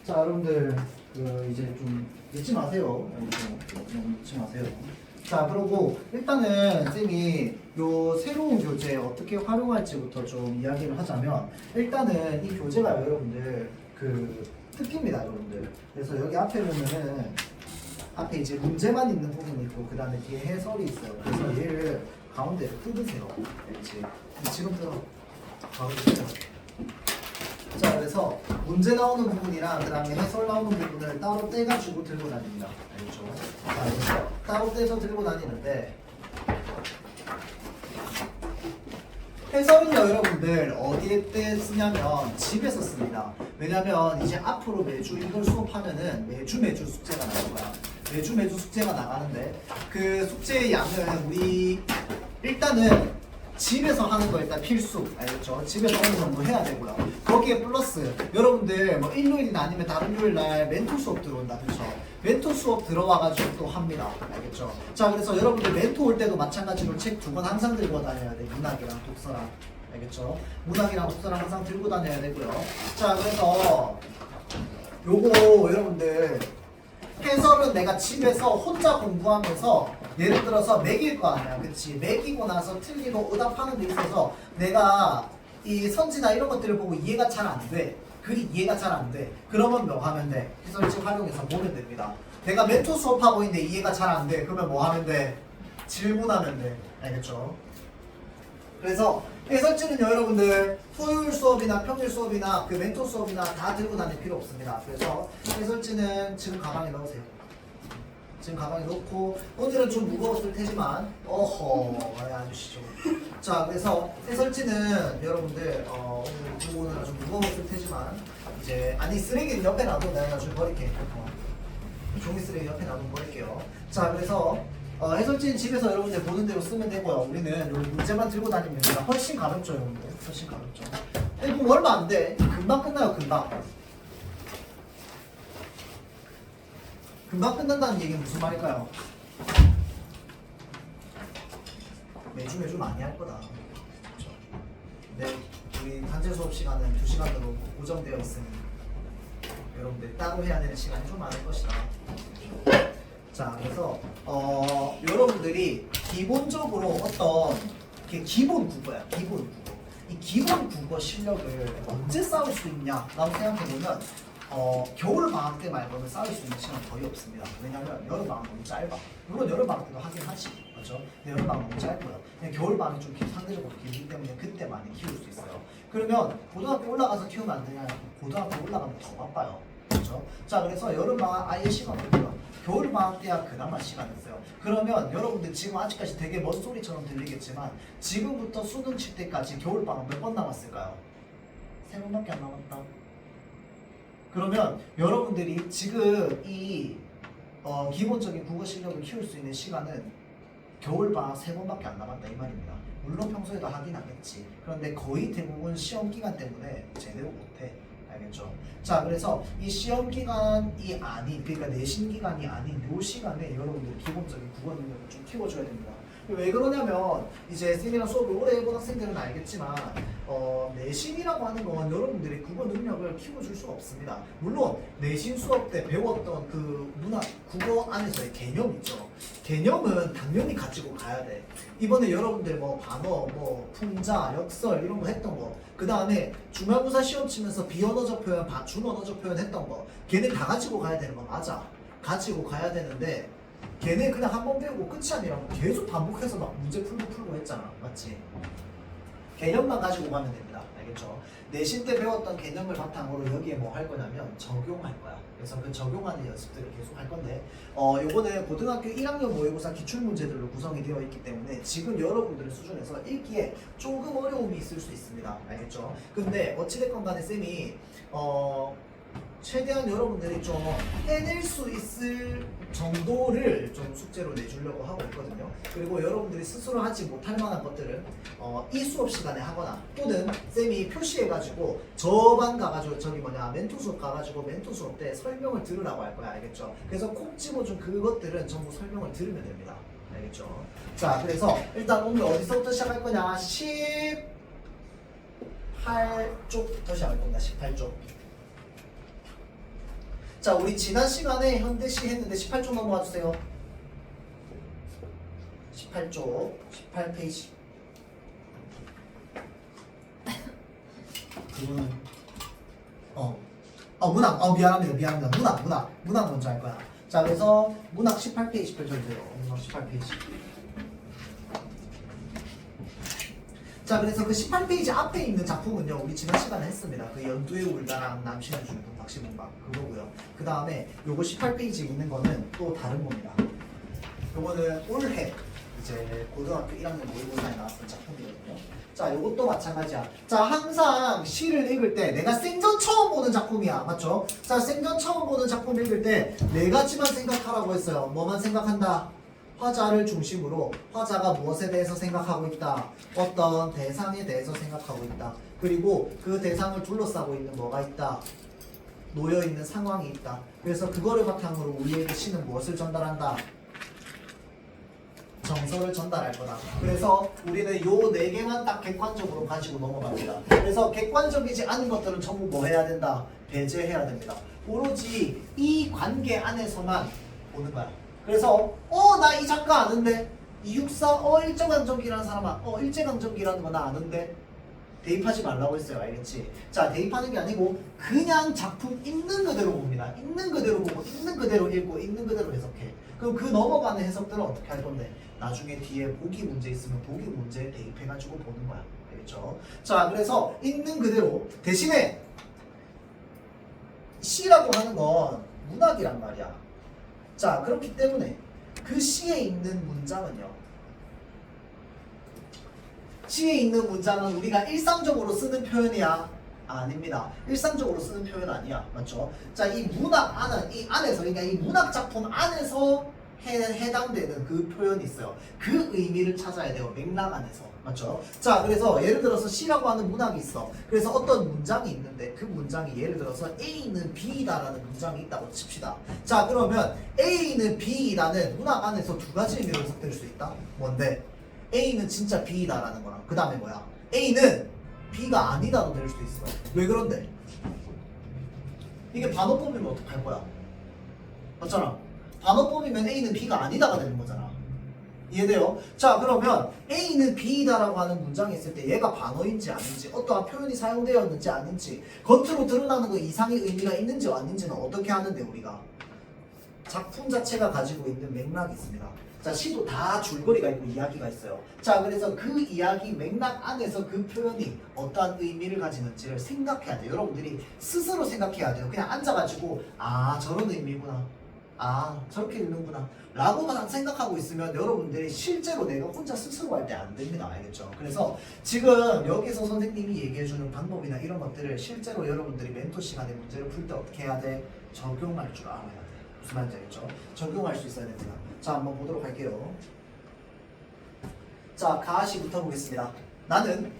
자, 여러분들 이제 좀 잊지 마세요. 너무 잊지 마세요. 자, 그리고 일단은 쌤이 요 새로운 교재 어떻게 활용할지부터 좀 이야기를 하자면, 일단은 이 교재가 여러분들 특기입니다, 여러분들. 그래서 여기 앞에 보면은 앞에 이제 문제만 있는 부분이 있고 그 다음에 뒤에 해설이 있어요. 그래서 얘를 가운데로 뜯으세요. 알지? 지금부터 바로 뜯어요. 자, 그래서 문제 나오는 부분이랑 그 다음에 해설 나오는 부분을 따로 떼가지고 들고 다닙니다. 알죠? 자, 그래서 따로 떼서 들고 다니는데, 해설은요, 여러분들 어디에 때 쓰냐면 집에서 씁니다. 왜냐면 이제 앞으로 매주 이걸 수업하면은 매주 숙제가 나올 거야. 매주 숙제가 나가는데, 그 숙제의 양은 우리 일단은 집에서 하는 거 일단 필수, 알겠죠? 집에서 어느 정도 해야 되고요. 거기에 플러스 여러분들 뭐 일요일이나 아니면 다른 요일날 멘토 수업 들어온다, 그렇죠? 멘토 수업 들어와가지고 또 합니다, 알겠죠? 자, 그래서 여러분들 멘토 올 때도 마찬가지로 책 2권 항상 들고 다녀야 돼. 문학이랑 독서랑, 알겠죠? 문학이랑 독서랑 항상 들고 다녀야 되고요. 자, 그래서 요거 여러분들 해설은 내가 집에서 혼자 공부하면서 예를 들어서 매길 거 아니야, 그치? 매기고 나서 틀리고 응답하는 데 있어서 내가 이 선지나 이런 것들을 보고 이해가 잘 안 돼. 글이 이해가 잘 안 돼. 그러면 뭐 하면 돼? 해설지 활용해서 보면 됩니다. 내가 멘토 수업하고 있는데 이해가 잘 안 돼. 그러면 뭐 하면 돼? 질문하면 돼. 알겠죠? 그래서 해설지는요, 여러분들 토요일 수업이나 평일 수업이나 그 멘토 수업이나 다 들고 다닐 필요 없습니다. 그래서 해설지는 지금 가방에 넣으세요. 지금 가방에 넣고, 오늘은 좀 무거웠을 테지만 아주시죠. 자, 그래서 해설지는 여러분들 오늘 들고 오느라 좀 무거웠을 테지만 이제 아니 쓰레기는 옆에 놔둬. 내가 나중에 버릴게. 종이 쓰레기 옆에 놔두고 버릴게요. 자, 그래서 해설지는 집에서 여러분들 보는 대로 쓰면 되고요. 우리는 여기 문제만 들고 다니면 됩니다. 훨씬 가볍죠, 여러분들. 훨씬 가볍죠. 이거 얼마 안 돼. 금방 끝나요, 금방. 금방 끝난다는 얘기는 무슨 말일까요? 매주 많이 할 거다. 그렇죠? 근데 우리 단체 수업 시간은 2시간으로 고정되어 있으니 여러분들 따로 해야 되는 시간이 좀 많을 것이다. 자, 그래서 여러분들이 기본적으로 어떤 기본 국어야, 기본 국어. 이 기본 국어 실력을 언제 쌓을 수 있냐라고 생각해보면 겨울 방학 때 말고는 쌓을 수 있는 시간 거의 없습니다. 왜냐면 여름 방학 너무 짧아. 물론 여름 방학 때도 하긴 하지, 그렇죠? 근데 여름 방학 너무 짧고요. 겨울 방학이 좀 상대적으로 길기 때문에 그때 많이 키울 수 있어요. 그러면 고등학교 올라가서 키우면 안 되냐? 고등학교 올라가면 더 바빠요, 그렇죠? 자, 그래서 여름 방학 아예 시간 없고요. 겨울 방학 때야 그나마 시간 있어요. 그러면 여러분들 지금 아직까지 되게 먼 소리처럼 들리겠지만 지금부터 수능 칠 때까지 겨울 방학 몇 번 남았을까요? 3번밖에 안 남았다. 그러면 여러분들이 지금 이 기본적인 국어 실력을 키울 수 있는 시간은 겨울방학 3번밖에 안 남았다 이 말입니다. 물론 평소에도 하긴 하겠지. 그런데 거의 대부분 시험 기간 때문에 제대로 못해. 알겠죠? 자, 그래서 이 시험 기간이 아닌, 그러니까 내신 기간이 아닌 요 시간에 여러분들이 기본적인 국어 능력을 좀 키워줘야 됩니다. 왜 그러냐면 이제 쌤이랑 수업을 오래 해본 학생들은 알겠지만 내신이라고 하는 건 여러분들이 국어 능력을 키워줄 수가 없습니다. 물론 내신 수업 때 배웠던 그 문화 국어 안에서의 개념 있죠. 개념은 당연히 가지고 가야 돼. 이번에 여러분들 뭐 반어, 뭐 풍자, 역설 이런 거 했던 거, 그 다음에 중간고사 시험 치면서 비언어적 표현, 준언어적 표현 했던 거, 걔네 다 가지고 가야 되는 거 맞아. 가지고 가야 되는데 걔네 그냥 한 번 배우고 끝이 아니라 계속 반복해서 막 문제 풀고 했잖아, 맞지? 개념만 가지고 가면 됩니다. 알겠죠? 내신 때 배웠던 개념을 바탕으로 여기에 뭐 할 거냐면 적용할 거야. 그래서 그 적용하는 연습들을 계속 할 건데 요거는 고등학교 1학년 모의고사 기출문제들로 구성이 되어 있기 때문에 지금 여러분들의 수준에서 읽기에 조금 어려움이 있을 수 있습니다. 알겠죠? 근데 어찌됐건 간에 쌤이 최대한 여러분들이 좀 해낼 수 있을 정도를 좀 숙제로 내주려고 하고 있거든요. 그리고 여러분들이 스스로 하지 못할 만한 것들은 이 수업 시간에 하거나 또는 쌤이 표시해가지고 저반 가가지고 멘토 수업 가가지고 멘토 수업 때 설명을 들으라고 할 거야. 알겠죠? 그래서 콕 집어준 그것들은 전부 설명을 들으면 됩니다. 알겠죠? 자, 그래서 일단 오늘 어디서부터 시작할 거냐? 18쪽부터 시작할 겁니다. 18쪽. 자, 우리 지난 시간에 현대시 했는데 18쪽 넘어와 주세요. 18쪽, 18페이지. 그거는 미안합니다. 문학 먼저 할 거야. 자, 그래서 문학 18페이지 펼쳐주세요. 문학 18페이지. 자, 그래서 그 18페이지 앞에 있는 작품은요, 우리 지난 시간에 했습니다. 그 연두의 울다랑 남신의 줄금 박시문박 그거고요. 그 다음에 요거 18페이지 있는 거는 또 다른 겁니다. 요거는 올해 이제 고등학교 1학년 모의고사에 나왔던 작품이거든요. 자, 요것도 마찬가지야. 자, 항상 시를 읽을 때 내가 생전 처음 보는 작품이야. 맞죠? 자, 생전 처음 보는 작품 읽을 때 네 가지만 생각하라고 했어요. 뭐만 생각한다? 화자를 중심으로 화자가 무엇에 대해서 생각하고 있다. 어떤 대상에 대해서 생각하고 있다. 그리고 그 대상을 둘러싸고 있는 뭐가 있다. 놓여있는 상황이 있다. 그래서 그거를 바탕으로 우리에게 시는 무엇을 전달한다. 정서를 전달할 거다. 그래서 우리는 요 네 개만 딱 객관적으로 가지고 넘어갑니다. 그래서 객관적이지 않은 것들은 전부 뭐 해야 된다? 배제해야 됩니다. 오로지 이 관계 안에서만 보는 거야. 그래서 나 이 작가 아는데 264 일제강점기라는 사람아 일제강점기라는 거 나 아는데 대입하지 말라고 했어요. 알겠지? 자, 대입하는 게 아니고 그냥 작품 있는 그대로 봅니다. 있는 그대로 보고 있는 그대로 읽고 있는 그대로 해석해. 그럼 그 넘어가는 해석들은 어떻게 할 건데? 나중에 뒤에 보기 문제 있으면 보기 문제에 대입해가지고 보는 거야. 알겠죠? 자, 그래서 있는 그대로 대신에 시라고 하는 건 문학이란 말이야. 자, 그렇기 때문에 그 시에 있는 문장은요. 시에 있는 문장은 우리가 일상적으로 쓰는 표현이야? 아닙니다. 일상적으로 쓰는 표현 아니야. 맞죠? 자, 이 문학 이 안에서, 그러니까 이 문학 작품 안에서 해당되는 그 표현이 있어요. 그 의미를 찾아야 돼요. 맥락 안에서. 맞죠? 자, 그래서 예를 들어서 시라고 하는 문학이 있어. 그래서 어떤 문장이 있는데 그 문장이 예를 들어서 A는 B이다라는 문장이 있다고 칩시다. 자, 그러면 A는 B이다는 문학 안에서 두 가지 의미로 해석될 수 있다. 뭔데? A는 진짜 B이다라는 거랑 그 다음에 뭐야? A는 B가 아니다도 될 수도 있어. 왜 그런데? 이게 반어법이면 어떡할 거야? 맞잖아. 반어법이면 A는 B가 아니다가 되는 거잖아. 이해돼요? 자, 그러면 A는 B이다라고 하는 문장이 있을 때 얘가 반어인지 아닌지, 어떠한 표현이 사용되었는지 아닌지, 겉으로 드러나는 그 이상의 의미가 있는지 아닌지는 어떻게 하는데 우리가? 작품 자체가 가지고 있는 맥락이 있습니다. 자, 시도 다 줄거리가 있고 이야기가 있어요. 자, 그래서 그 이야기 맥락 안에서 그 표현이 어떠한 의미를 가지는지를 생각해야 돼요. 여러분들이 스스로 생각해야 돼요. 그냥 앉아가지고 저런 의미구나. 저렇게 읽는구나 라고만 생각하고 있으면 여러분들이 실제로 내가 혼자 스스로 할 때 안 됩니다. 알겠죠? 그래서 지금 여기서 선생님이 얘기해주는 방법이나 이런 것들을 실제로 여러분들이 멘토 시간에 문제를 풀 때 어떻게 해야 돼? 적용할 줄 알아야 돼. 무슨 말인지 알겠죠? 적용할 수 있어야 됩니다. 자, 한번 보도록 할게요. 자, 가시부터 보겠습니다. 나는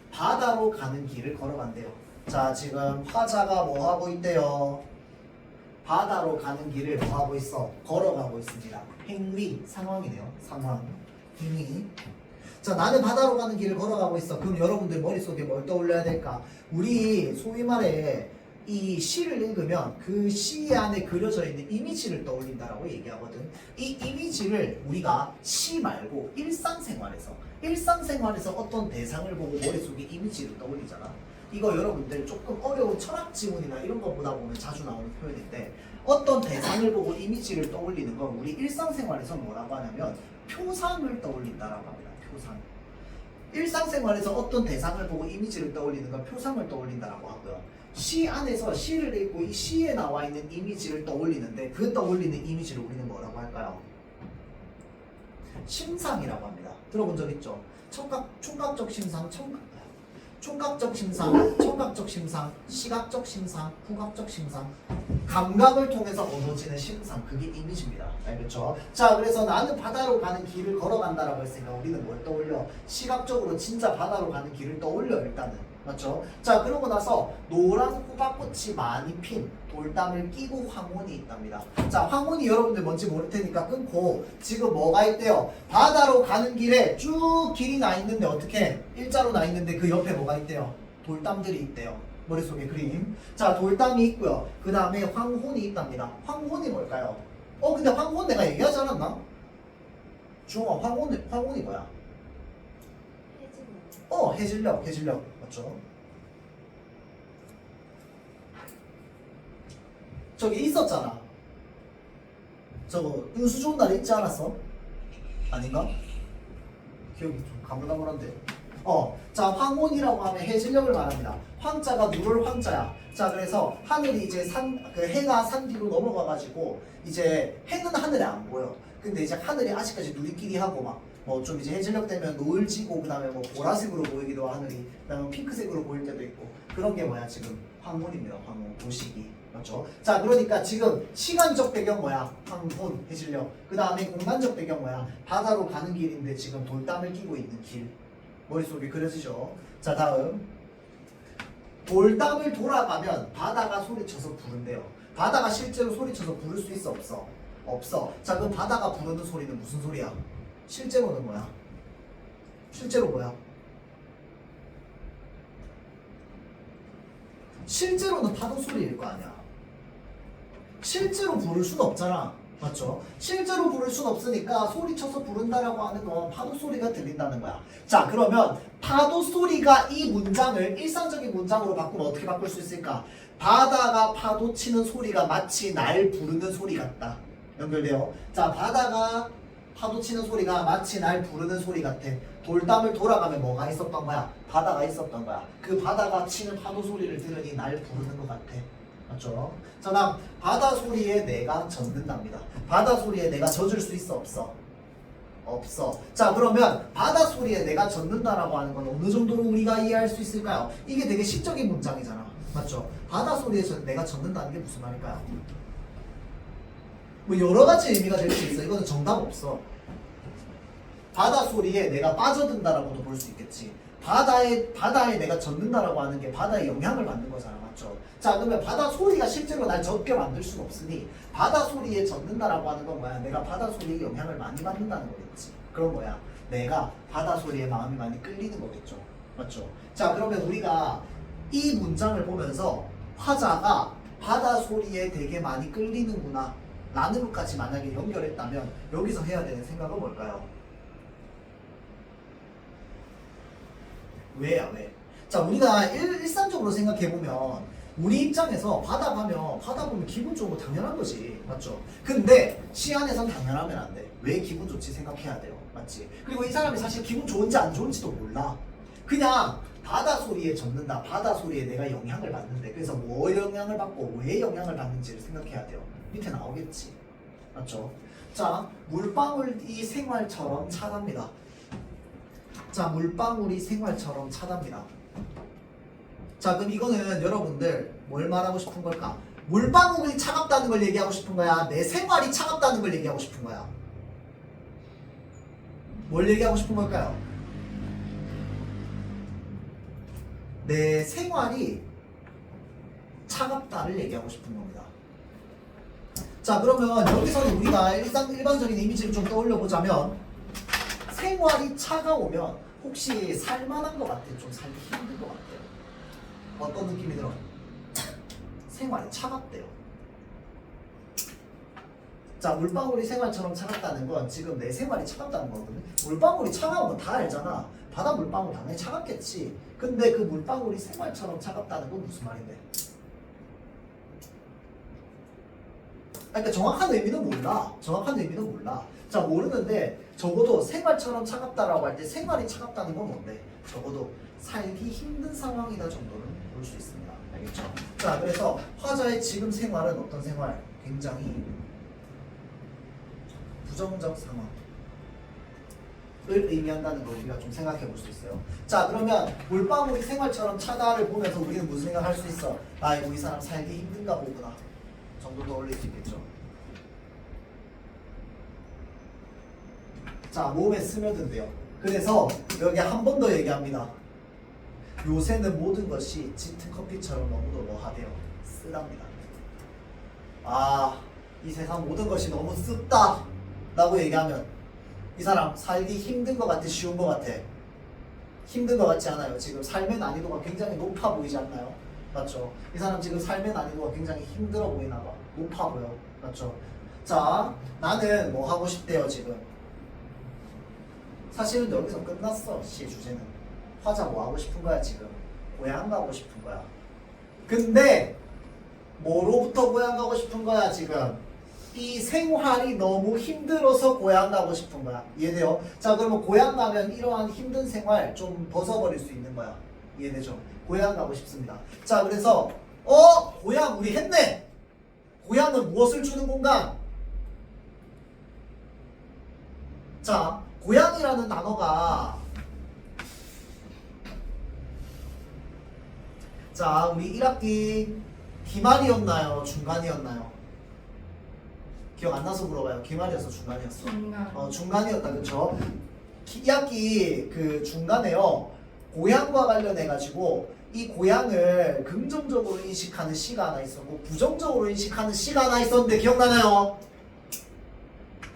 바다로 가는 길을 걸어간대요. 자, 지금 화자가 뭐 하고 있대요? 바다로 가는 길을 뭐 하고 있어? 걸어가고 있습니다. 행위, 상황이네요. 상황, 행위. 자, 나는 바다로 가는 길을 걸어가고 있어. 그럼 여러분들 머릿속에 뭘 떠올려야 될까? 우리 소위 말해 이 시를 읽으면 그 시 안에 그려져 있는 이미지를 떠올린다라고 얘기하거든. 이 이미지를 우리가 시 말고 일상생활에서 어떤 대상을 보고 머릿속에 이미지를 떠올리잖아. 이거 여러분들 조금 어려운 철학 지문이나 이런 거 보다 보면 자주 나오는 표현인데, 어떤 대상을 보고 이미지를 떠올리는 건 우리 일상생활에서 뭐라고 하냐면 표상을 떠올린다라고 합니다. 표상. 일상생활에서 어떤 대상을 보고 이미지를 떠올리는 건 표상을 떠올린다라고 하고요. 시 안에서 시를 읽고 이 시에 나와 있는 이미지를 떠올리는데 그 떠올리는 이미지를 우리는 뭐라고 할까요? 심상이라고 합니다. 들어본 적 있죠? 총각적 심상, 총각적 심상, 청각적 심상, 시각적 심상, 후각적 심상. 감각을 통해서 얻어지는 심상, 그게 이미지입니다. 알겠죠? 자, 그래서 나는 바다로 가는 길을 걸어간다라고 했으니까 우리는 뭘 떠올려? 시각적으로 진짜 바다로 가는 길을 떠올려, 일단은. 맞죠? 자, 그러고 나서 노란 호박꽃이 많이 핀 돌담을 끼고 황혼이 있답니다. 자, 황혼이 여러분들 뭔지 모를 테니까 끊고 지금 뭐가 있대요? 바다로 가는 길에 쭉 길이 나 있는데 어떻게? 일자로 나 있는데 그 옆에 뭐가 있대요? 돌담들이 있대요. 머릿속에 그림. 자, 돌담이 있고요. 그 다음에 황혼이 있답니다. 황혼이 뭘까요? 근데 황혼 내가 얘기하지 않았나? 주홍아, 황혼이 뭐야? 해질녘 맞죠? 저기 있었잖아. 저거 운수 좋은 날에 있지 않았어? 아닌가? 기억이 좀 가물가물한데. 자, 황혼이라고 하면 해질녘을 말합니다. 황자가 누를 황자야. 자, 그래서 하늘이 이제 해가 산 뒤로 넘어가가지고 이제 해는 하늘에 안 보여. 근데 이제 하늘이 아직까지 누리끼리 하고 막 뭐 좀 이제 해질녘 되면 노을 지고 그다음에 뭐 보라색으로 보이기도 하늘이 그다음에 핑크색으로 보일 때도 있고 그런 게 뭐야 지금 황혼입니다. 황혼 도시기 맞죠? 자, 그러니까 지금 시간적 배경 뭐야? 황혼 해질녘. 그 다음에 공간적 배경 뭐야? 바다로 가는 길인데 지금 돌담을 끼고 있는 길. 머릿속에 그려지죠? 자, 다음 돌담을 돌아가면 바다가 소리쳐서 부른대요. 바다가 실제로 소리쳐서 부를 수 있어 없어? 없어. 자, 그럼 바다가 부르는 소리는 무슨 소리야? 실제로는 뭐야? 실제로 뭐야? 실제로는 파도 소리일 거 아니야. 실제로 부를 수는 없잖아. 맞죠? 실제로 부를 수는 없으니까 소리쳐서 부른다라고 하는 건 파도 소리가 들린다는 거야. 자, 그러면 파도 소리가 이 문장을 일상적인 문장으로 바꾸면 어떻게 바꿀 수 있을까? 바다가 파도 치는 소리가 마치 날 부르는 소리 같다. 연결돼요. 자, 바다가 파도 치는 소리가 마치 날 부르는 소리 같아. 돌담을 돌아가면 뭐가 있었던 거야? 바다가 있었던 거야. 그 바다가 치는 파도 소리를 들으니 날 부르는 것 같아. 맞죠? 자, 다음 바다 소리에 내가 젖는답니다. 바다 소리에 내가 젖을 수 있어 없어? 없어. 자, 그러면 바다 소리에 내가 젖는다라고 하는 건 어느 정도로 우리가 이해할 수 있을까요? 이게 되게 시적인 문장이잖아. 맞죠? 바다 소리에 내가 젖는다는 게 무슨 말일까요? 뭐 여러 가지 의미가 될 수 있어. 이거는 정답 없어. 바다 소리에 내가 빠져든다라고도 볼 수 있겠지. 바다에 내가 젖는다라고 하는 게 바다에 영향을 받는 거잖아. 맞죠? 자, 그러면 바다 소리가 실제로 날 젖게 만들 수는 없으니 바다 소리에 젖는다라고 하는 건 뭐야? 내가 바다 소리에 영향을 많이 받는다는 거겠지. 그럼 뭐야? 내가 바다 소리에 마음이 많이 끌리는 거겠죠. 맞죠? 자, 그러면 우리가 이 문장을 보면서 화자가 바다 소리에 되게 많이 끌리는구나 라는 것까지 만약에 연결했다면 여기서 해야 되는 생각은 뭘까요? 왜야 왜? 자, 우리가 일상적으로 생각해보면 우리 입장에서 바다 보면 기분 좋은 거 당연한 거지. 맞죠? 근데 시 안에선 당연하면 안 돼. 왜 기분 좋지 생각해야 돼요. 맞지? 그리고 이 사람이 사실 기분 좋은지 안 좋은지도 몰라. 그냥 바다 소리에 젖는다. 바다 소리에 내가 영향을 받는데 그래서 뭐 영향을 받고 왜 영향을 받는지를 생각해야 돼요. 밑에 나오겠지. 맞죠? 자, 물방울이 생활처럼 차답니다. 자, 물방울이 생활처럼 차답니다. 자, 그럼 이거는 여러분들 뭘 말하고 싶은 걸까? 물방울이 차갑다는 걸 얘기하고 싶은 거야? 내 생활이 차갑다는 걸 얘기하고 싶은 거야? 뭘 얘기하고 싶은 걸까요? 내 생활이 차갑다를 얘기하고 싶은 겁니다. 자, 그러면 여기서는 우리가 일반적인 이미지를 좀 떠올려 보자면 생활이 차가우면 혹시 살만한 것 같아? 좀 살기 힘든 것 같아요? 어떤 느낌이 들어? 생활이 차갑대요. 자, 물방울이 생활처럼 차갑다는 건 지금 내 생활이 차갑다는 거거든요. 물방울이 차가운 건 다 알잖아. 바다 물방울 당연히 차갑겠지. 근데 그 물방울이 생활처럼 차갑다는 건 무슨 말인데? 그러니까 정확한 의미는 몰라. 자, 모르는데 적어도 생활처럼 차갑다라고 할 때 생활이 차갑다는 건 뭔데? 적어도 살기 힘든 상황이다 정도는 볼 수 있습니다. 알겠죠? 자, 그래서 화자의 지금 생활은 어떤 생활? 굉장히 부정적 상황을 의미한다는 걸 우리가 좀 생각해 볼 수 있어요. 자, 그러면 물방울이 생활처럼 차다를 보면서 우리는 무슨 생각할 수 있어? 아이고, 이 사람 살기 힘든가 보구나 정도 떠올릴 수 있겠죠. 자, 몸에 스며든대요. 그래서 여기 한 번 더 얘기합니다. 요새는 모든 것이 짙은 커피처럼 너무도 뭐하대요? 쓰답니다. 아, 이 세상 모든 것이 너무 씁다 라고 얘기하면 이 사람 살기 힘든 것 같아? 쉬운 것 같아? 힘든 것 같지 않아요? 지금 삶의 난이도가 굉장히 높아 보이지 않나요? 맞죠? 이 사람 지금 삶의 난이도가 굉장히 힘들어 보이나 봐. 높아 보여. 맞죠? 자, 나는 뭐 하고 싶대요 지금. 사실은 여기서 끝났어. 시 주제는. 화자 뭐 하고 싶은 거야 지금. 고향 가고 싶은 거야. 근데 뭐로부터 고향 가고 싶은 거야 지금. 이 생활이 너무 힘들어서 고향 가고 싶은 거야. 이해돼요? 자, 그러면 고향 가면 이러한 힘든 생활 좀 벗어버릴 수 있는 거야. 이해되죠? 고향 가고 싶습니다. 자, 그래서 고향 우리 했네. 고향은 무엇을 주는 공간? 자, 고향이라는 단어가 자, 우리 1학기 기말이었나요? 중간이었나요? 기억 안 나서 물어봐요. 기말이었어, 중간이었어? 중간. 중간이었다, 그쵸? 2학기 그 중간에요. 고향과 관련해가지고 이 고향을 긍정적으로 인식하는 시가 하나 있었고 부정적으로 인식하는 시가 하나 있었는데 기억나나요?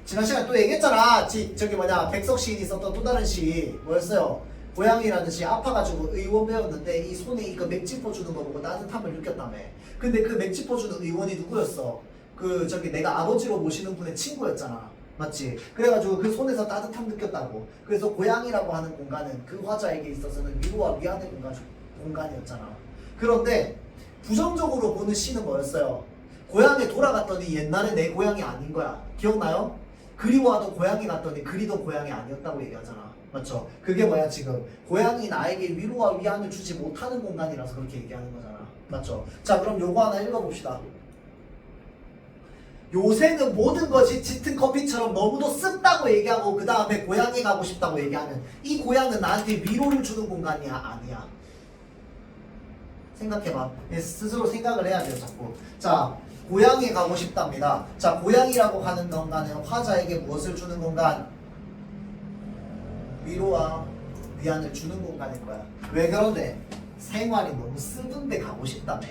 지난 시간에 또 얘기했잖아. 저기 뭐냐 백석 시인이 썼던 또 다른 시 뭐였어요? 고향이라는 시 아파가지고 의원 배웠는데 이 손에 이거 맥 짚어주는 거 보고 따뜻함을 느꼈다며. 근데 그 맥 짚어주는 의원이 누구였어? 그 저기 내가 아버지로 모시는 분의 친구였잖아. 맞지? 그래가지고 그 손에서 따뜻함 느꼈다고. 그래서 고향이라고 하는 공간은 그 화자에게 있어서는 위로와 위안의 공간이었잖아. 그런데 부정적으로 보는 시는 뭐였어요? 고향에 돌아갔더니 옛날에 내 고향이 아닌 거야. 기억나요? 그리워와도 고향에 갔더니 그리던 고향이 아니었다고 얘기하잖아. 맞죠? 그게 뭐야 지금? 고향이 나에게 위로와 위안을 주지 못하는 공간이라서 그렇게 얘기하는 거잖아. 맞죠? 자, 그럼 요거 하나 읽어봅시다. 요새는 모든 것이 짙은 커피처럼 너무도 습다고 얘기하고 그 다음에 고향에 가고 싶다고 얘기하는 이 고향은 나한테 위로를 주는 공간이야? 아니야? 생각해봐. 스스로 생각을 해야 돼요 자꾸. 자, 고향에 가고 싶답니다. 자, 고향이라고 하는 공간은 화자에게 무엇을 주는 공간? 위로와 위안을 주는 공간일 거야. 왜 그런데? 생활이 너무 쓰던데 가고 싶다며.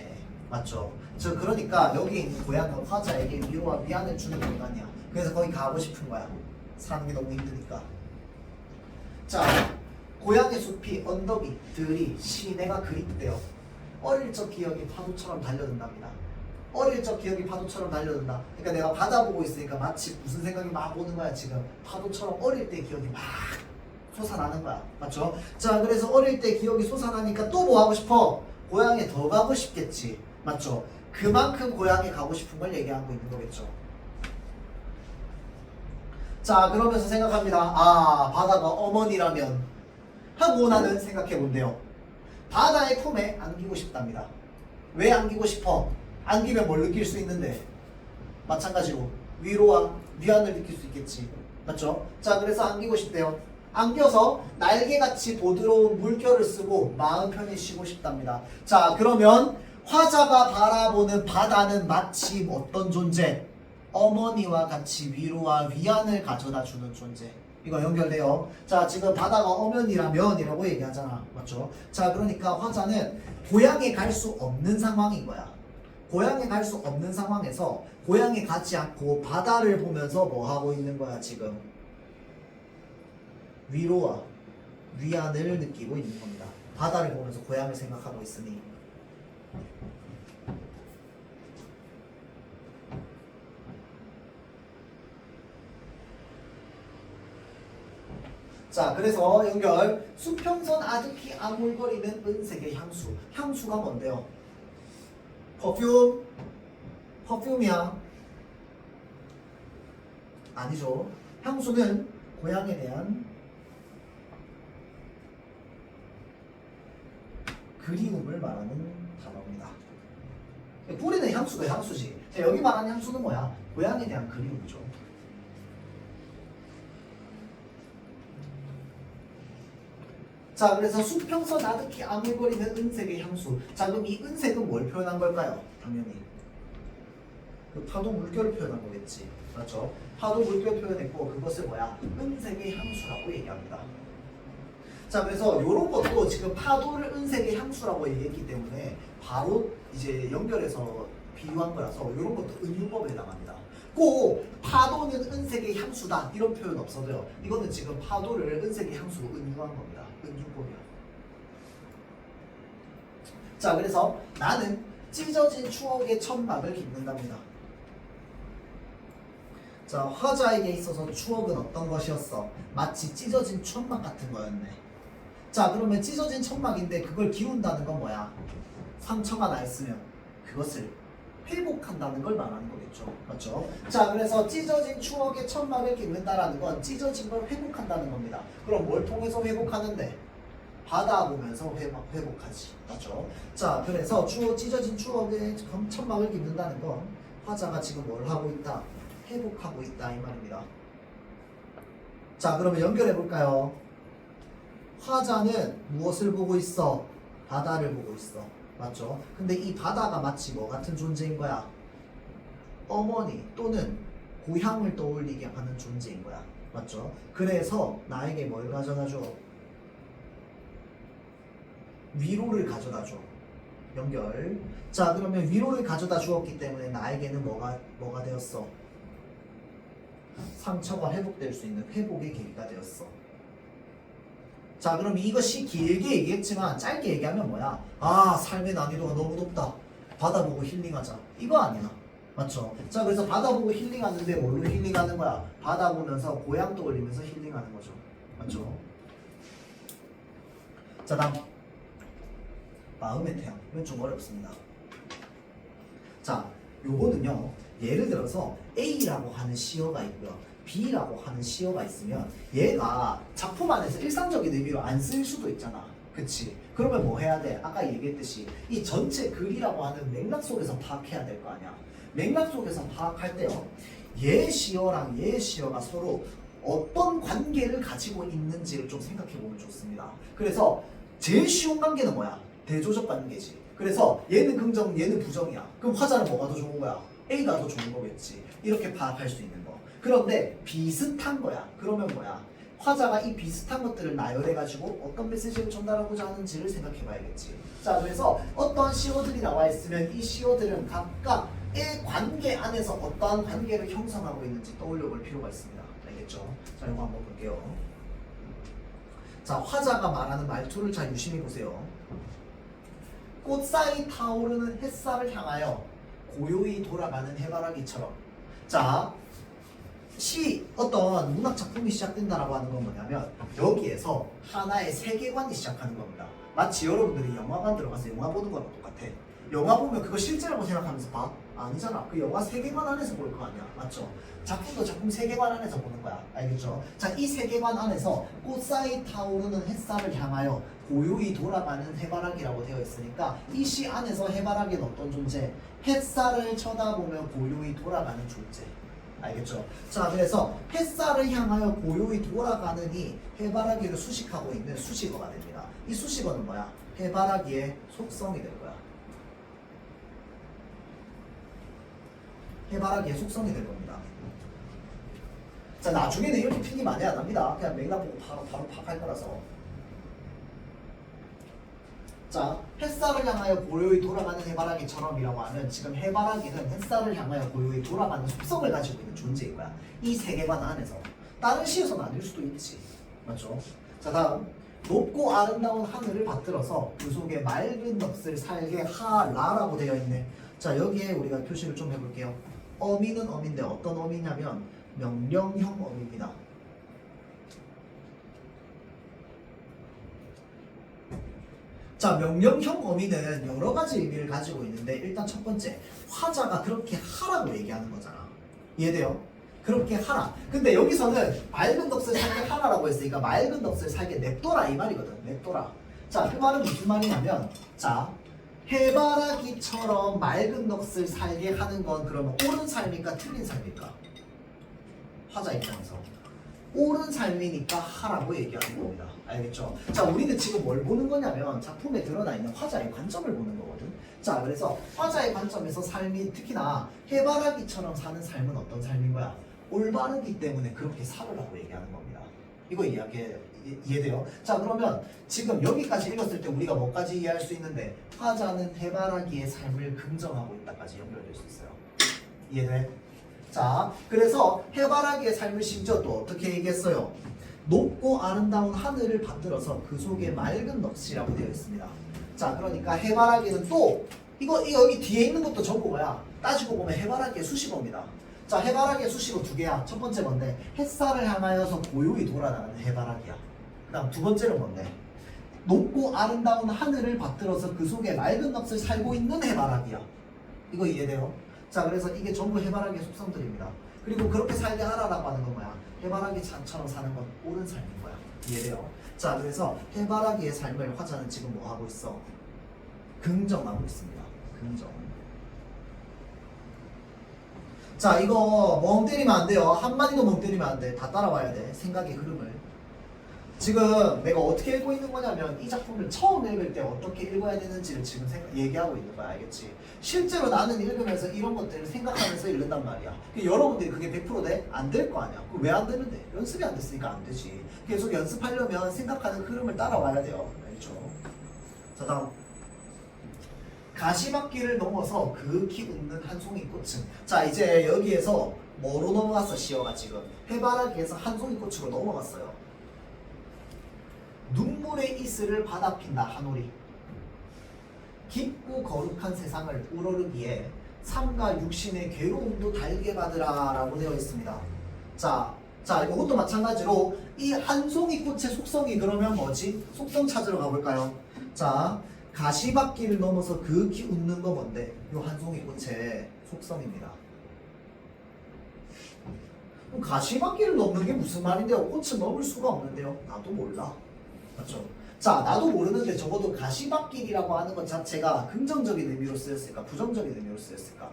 맞죠? 그러니까 여기 있는 고향은 화자에게 위로와 위안을 주는 공간이야. 그래서 거기 가고 싶은 거야. 사는 게 너무 힘드니까. 자, 고향의 숲이 언덕이 들이 시내가 그립대요. 어릴 적 기억이 파도처럼 달려든답니다. 어릴 적 기억이 파도처럼 달려든다. 그러니까 내가 바다 보고 있으니까 마치 무슨 생각이 막 오는 거야 지금. 파도처럼 어릴 때 기억이 막 솟아나는 거야. 맞죠? 자, 그래서 어릴 때 기억이 솟아나니까 또 뭐 하고 싶어? 고향에 더 가고 싶겠지. 맞죠? 그만큼 고향에 가고 싶은 걸 얘기하고 있는 거겠죠. 자, 그러면서 생각합니다. 아, 바다가 어머니라면 하고 나는 생각해 본대요. 바다의 품에 안기고 싶답니다. 왜 안기고 싶어? 안기면 뭘 느낄 수 있는데? 마찬가지로 위로와 위안을 느낄 수 있겠지. 맞죠? 자, 그래서 안기고 싶대요. 안겨서 날개같이 부드러운 물결을 쓰고 마음 편히 쉬고 싶답니다. 자, 그러면 화자가 바라보는 바다는 마치 어떤 존재? 어머니와 같이 위로와 위안을 가져다 주는 존재. 이거 연결돼요. 자, 지금 바다가 어머니라면이라고 얘기하잖아. 맞죠? 자, 그러니까 화자는 고향에 갈 수 없는 상황인 거야. 고향에 갈 수 없는 상황에서 고향에 가지 않고 바다를 보면서 뭐 하고 있는 거야 지금? 위로와 위안을 느끼고 있는 겁니다. 바다를 보면서 고향을 생각하고 있으니. 자, 그래서 연결. 수평선 아득히 아물거리는 은색의 향수. 향수가 뭔데요? 퍼퓸? 퍼퓸이야? 아니죠. 향수는 고향에 대한 그리움을 말하는 단어입니다. 뿌리는 향수도 향수지. 자, 여기 말하는 향수는 뭐야? 고향에 대한 그리움이죠. 자, 그래서 수평선 아득히 아물거리는 은색의 향수. 자, 그럼 이 은색은 뭘 표현한 걸까요? 당연히 그 파도 물결을 표현한 거겠지. 그렇죠? 파도 물결 표현했고 그것을 뭐야? 은색의 향수라고 얘기합니다. 자, 그래서 이런 것도 지금 파도를 은색의 향수라고 얘기했기 때문에 바로 이제 연결해서 비유한 거라서 이런 것도 은유법에 해당합니다. 꼭 파도는 은색의 향수다 이런 표현 없어도요. 이거는 지금 파도를 은색의 향수로 은유한 겁니다. 은유법이야. 자, 그래서 나는 찢어진 추억의 천막을 깃는답니다. 자, 화자에게 있어서 추억은 어떤 것이었어? 마치 찢어진 천막 같은 거였네. 자, 그러면 찢어진 천막인데 그걸 기운다는 건 뭐야? 상처가 나 있으면 그것을 회복한다는 걸 말하는 거겠죠. 맞죠? 자, 그래서 찢어진 추억의 천막을 깃는다라는 건 찢어진 걸 회복한다는 겁니다. 그럼 뭘 통해서 회복하는데? 받아보면서 회복하지. 맞죠? 자, 그래서 찢어진 추억의 천막을 깃는다는 건 화자가 지금 뭘 하고 있다? 회복하고 있다 이 말입니다. 자, 그러면 연결해 볼까요? 화자는 무엇을 보고 있어? 바다를 보고 있어. 맞죠? 근데 이 바다가 마치 뭐 같은 존재인 거야? 어머니 또는 고향을 떠올리게 하는 존재인 거야. 맞죠? 그래서 나에게 뭘 가져다 줘? 위로를 가져다 줘. 연결. 자, 그러면 위로를 가져다 주었기 때문에 나에게는 뭐가 되었어? 상처가 회복될 수 있는 회복의 계기가 되었어. 자, 그럼 이것이 길게 얘기했지만 짧게 얘기하면 뭐야? 아, 삶의 난이도가 너무 높다. 바다 보고 힐링하자. 이거 아니야. 맞죠? 자, 그래서 바다 보고 힐링하는데 뭘로 힐링하는 거야? 바다 보면서 고향 떠올리면서 힐링하는 거죠. 맞죠? 자, 다음 마음의 태양. 이건 좀 어렵습니다. 자, 요거는요, 예를 들어서 A라고 하는 시어가 있고요, B라고 하는 시어가 있으면 얘가 작품 안에서 일상적인 의미로 안 쓰일 수도 있잖아. 그치? 그러면 뭐 해야 돼? 아까 얘기했듯이 이 전체 글이라고 하는 맥락 속에서 파악해야 될 거 아니야. 맥락 속에서 파악할 때요, 얘 시어랑 얘 시어가 서로 어떤 관계를 가지고 있는지를 좀 생각해 보면 좋습니다. 그래서 제일 쉬운 관계는 뭐야? 대조적 관계지. 그래서 얘는 긍정, 얘는 부정이야. 그럼 화자는 뭐가 더 좋은 거야? A가 더 좋은 거겠지. 이렇게 파악할 수 있는 거. 그런데 비슷한 거야. 그러면 뭐야? 화자가 이 비슷한 것들을 나열해가지고 어떤 메시지를 전달하고자 하는지를 생각해 봐야겠지. 자, 그래서 어떤 시어들이 나와 있으면 이 시어들은 각각의 관계 안에서 어떠한 관계를 형성하고 있는지 떠올려 볼 필요가 있습니다. 알겠죠? 자, 이거 한번 볼게요. 자, 화자가 말하는 말투를 잘 유심히 보세요. 꽃사이 타오르는 햇살을 향하여 고요히 돌아가는 해바라기처럼. 자, 어떤 문학 작품이 시작된다라고 하는 건 뭐냐면 여기에서 하나의 세계관이 시작하는 겁니다. 마치 여러분들이 영화관 들어가서 영화 보는 거랑 똑같아. 영화 보면 그거 실제라고 생각하면서 봐? 아니잖아. 그 영화 세계관 안에서 볼 거 아니야. 맞죠? 작품도 작품 세계관 안에서 보는 거야. 알겠죠? 자, 이 세계관 안에서 꽃사이 타오르는 햇살을 향하여 고요히 돌아가는 해바라기라고 되어 있으니까 이 시 안에서 해바라기는 어떤 존재? 햇살을 쳐다보며 고요히 돌아가는 존재. 알겠죠? 자, 그래서 햇살을 향하여 고요히 돌아가는 이 해바라기를 수식하고 있는 수식어가 됩니다. 이 수식어는 뭐야? 해바라기의 속성이 될 거야. 해바라기의 속성이 될 겁니다. 자, 나중에는 이렇게 필기 많이 안 합니다. 그냥 맥락 보고 바로 파악할 거라서. 자, 햇살을 향하여 고요히 돌아가는 해바라기처럼이라고 하면 지금 해바라기는 햇살을 향하여 고요히 돌아가는 속성을 가지고 있는 존재인 거야. 이 세계관 안에서. 다른 시에서는 아닐 수도 있지. 맞죠? 자, 다음. 높고 아름다운 하늘을 받들어서 그 속에 맑은 넋을 살게 하라라고 되어 있네. 자, 여기에 우리가 표시를 좀 해볼게요. 어미는 어미인데 어떤 어미냐면 명령형 어미입니다. 자, 명령형 어미는 여러 가지 의미를 가지고 있는데 일단 첫 번째, 화자가 그렇게 하라고 얘기하는 거잖아. 이해돼요? 그렇게 하라. 근데 여기서는 맑은 넋을 살게 하라라고 했으니까 맑은 넋을 살게 냅둬라 이 말이거든. 냅둬라. 자, 그 말은 무슨 말이냐면, 자, 해바라기처럼 맑은 넋을 살게 하는 건 그러면 옳은 삶입니까? 틀린 삶입니까? 화자 입장에서 옳은 삶이니까 하라고 얘기하는 겁니다. 알겠죠? 자, 우리는 지금 뭘 보는 거냐면 작품에 드러나 있는 화자의 관점을 보는 거거든. 자, 그래서 화자의 관점에서 삶이, 특히나 해바라기처럼 사는 삶은 어떤 삶인 거야? 올바르기 때문에 그렇게 살으라고 얘기하는 겁니다. 이거 이해돼요? 자, 그러면 지금 여기까지 읽었을 때 우리가 뭐까지 이해할 수 있는데, 화자는 해바라기의 삶을 긍정하고 있다까지 연결될 수 있어요. 이해돼? 자, 그래서 해바라기의 삶을 심지어 또 어떻게 얘기했어요? 높고 아름다운 하늘을 받들어서 그 속에 맑은 넋이라고 되어 있습니다. 자, 그러니까 해바라기는 또 이거 여기 뒤에 있는 것도 전부 뭐야? 따지고 보면 해바라기의 수식어입니다. 자, 해바라기의 수식어 두 개야. 첫 번째 뭔데? 햇살을 향하여서 고요히 돌아다니는 해바라기야. 그 다음 두 번째는 뭔데? 높고 아름다운 하늘을 받들어서 그 속에 맑은 넋을 살고 있는 해바라기야. 이거 이해돼요? 자, 그래서 이게 전부 해바라기의 속성들입니다. 그리고 그렇게 살게 하라라고 하는 건 뭐야? 해바라기 찬처럼 사는 건 옳은 삶인 거야. 이해돼요? 자, 그래서 해바라기의 삶을 화자는 지금 뭐 하고 있어? 긍정하고 있습니다. 긍정. 자, 이거 멍 때리면 안 돼요. 한마디도 멍 때리면 안 돼. 다 따라와야 돼. 생각의 흐름을. 지금 내가 어떻게 읽고 있는 거냐면 이 작품을 처음 읽을 때 어떻게 읽어야 되는지를 지금 얘기하고 있는 거야. 알겠지? 실제로 나는 읽으면서 이런 것들을 생각하면서 읽는단 말이야. 여러분들이 그게 100% 돼? 안 될 거 아니야. 왜 안 되는데? 연습이 안 됐으니까 안 되지. 계속 연습하려면 생각하는 흐름을 따라와야 돼요. 알죠? 자, 다음. 가시밭길을 넘어서 그윽히 웃는 한 송이 꽃은. 자, 이제 여기에서 뭐로 넘어갔어? 시어가 지금 해바라기에서 한 송이 꽃으로 넘어갔어요. 눈물의 이슬을 받아 핀다 한오리. 깊고 거룩한 세상을 우러르기에 삶과 육신의 괴로움도 달게 받으라 라고 되어 있습니다. 자, 이것도 마찬가지로 이 한 송이 꽃의 속성이 그러면 뭐지? 속성 찾으러 가볼까요? 자, 가시밭길을 넘어서 그윽히 웃는 거 뭔데? 요 한 송이 꽃의 속성입니다. 그럼 가시밭길을 넘는 게 무슨 말인데요? 꽃을 넘을 수가 없는데요? 나도 몰라. 맞죠? 자, 나도 모르는데 적어도 가시밭길이라고 하는 것 자체가 긍정적인 의미로 쓰였을까? 부정적인 의미로 쓰였을까?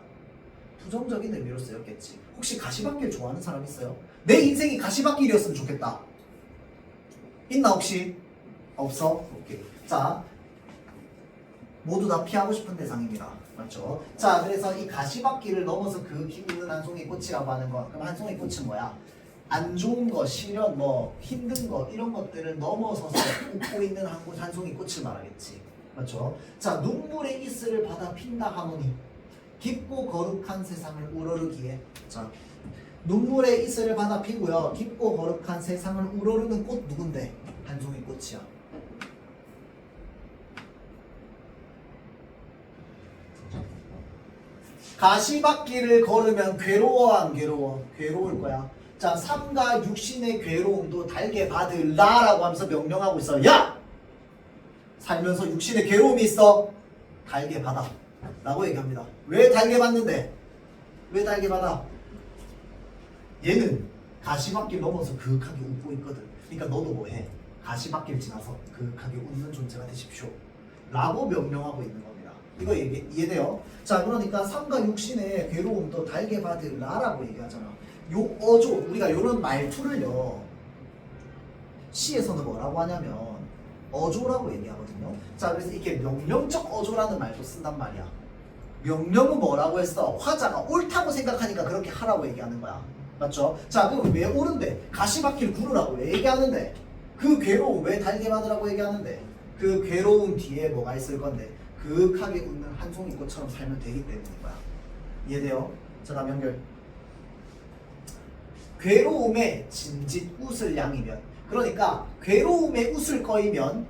부정적인 의미로 쓰였겠지. 혹시 가시밭길 좋아하는 사람 있어요? 내 인생이 가시밭길이었으면 좋겠다. 있나 혹시? 없어? 오케이. 자, 모두 다 피하고 싶은 대상입니다. 맞죠? 자, 그래서 이 가시밭길을 넘어서 그 기우는 한 송이 꽃이라고 하는 거. 그럼 한 송이 꽃은 뭐야? 안 좋은 거, 시련, 뭐 힘든 거 이런 것들을 넘어서서 웃고 있는 한 송이 꽃을 말하겠지. 맞죠? 자, 눈물의 이슬을 받아 핀다 하노니 깊고 거룩한 세상을 우러르기에. 자, 눈물의 이슬을 받아 피고요. 깊고 거룩한 세상을 우러르는 꽃 누군데? 한 송이 꽃이야. 가시밭길을 걸으면 괴로워 안 괴로워? 괴로울 거야. 자, 삶과 육신의 괴로움도 달게 받으라라고 하면서 명령하고 있어. 야! 살면서 육신의 괴로움이 있어. 달게 받아. 라고 얘기합니다. 왜 달게 받는데? 왜 달게 받아? 얘는 가시밭길 넘어서 그윽하게 웃고 있거든. 그러니까 너도 뭐해? 가시밭길 지나서 그윽하게 웃는 존재가 되십시오. 라고 명령하고 있는 겁니다. 이거 이해돼요? 자, 그러니까 삶과 육신의 괴로움도 달게 받으라라고 얘기하잖아. 요 어조, 우리가 요런 말투를요 시에서는 뭐라고 하냐면 어조라고 얘기하거든요. 자, 그래서 이게 명령적 어조라는 말도 쓴단 말이야. 명령은 뭐라고 했어? 화자가 옳다고 생각하니까 그렇게 하라고 얘기하는 거야. 맞죠? 자, 그럼 왜 옳은데? 가시밭길 구르라고 왜 얘기하는데? 그 괴로움 왜 달게 받으라고 얘기하는데? 그 괴로움 뒤에 뭐가 있을 건데? 그윽하게 웃는 한 송이 꽃처럼 살면 되기 때문인 거야. 이해돼요? 자, 다음 연결. 괴로움에 진짓 웃을 양이면, 그러니까 괴로움에 웃을 거이면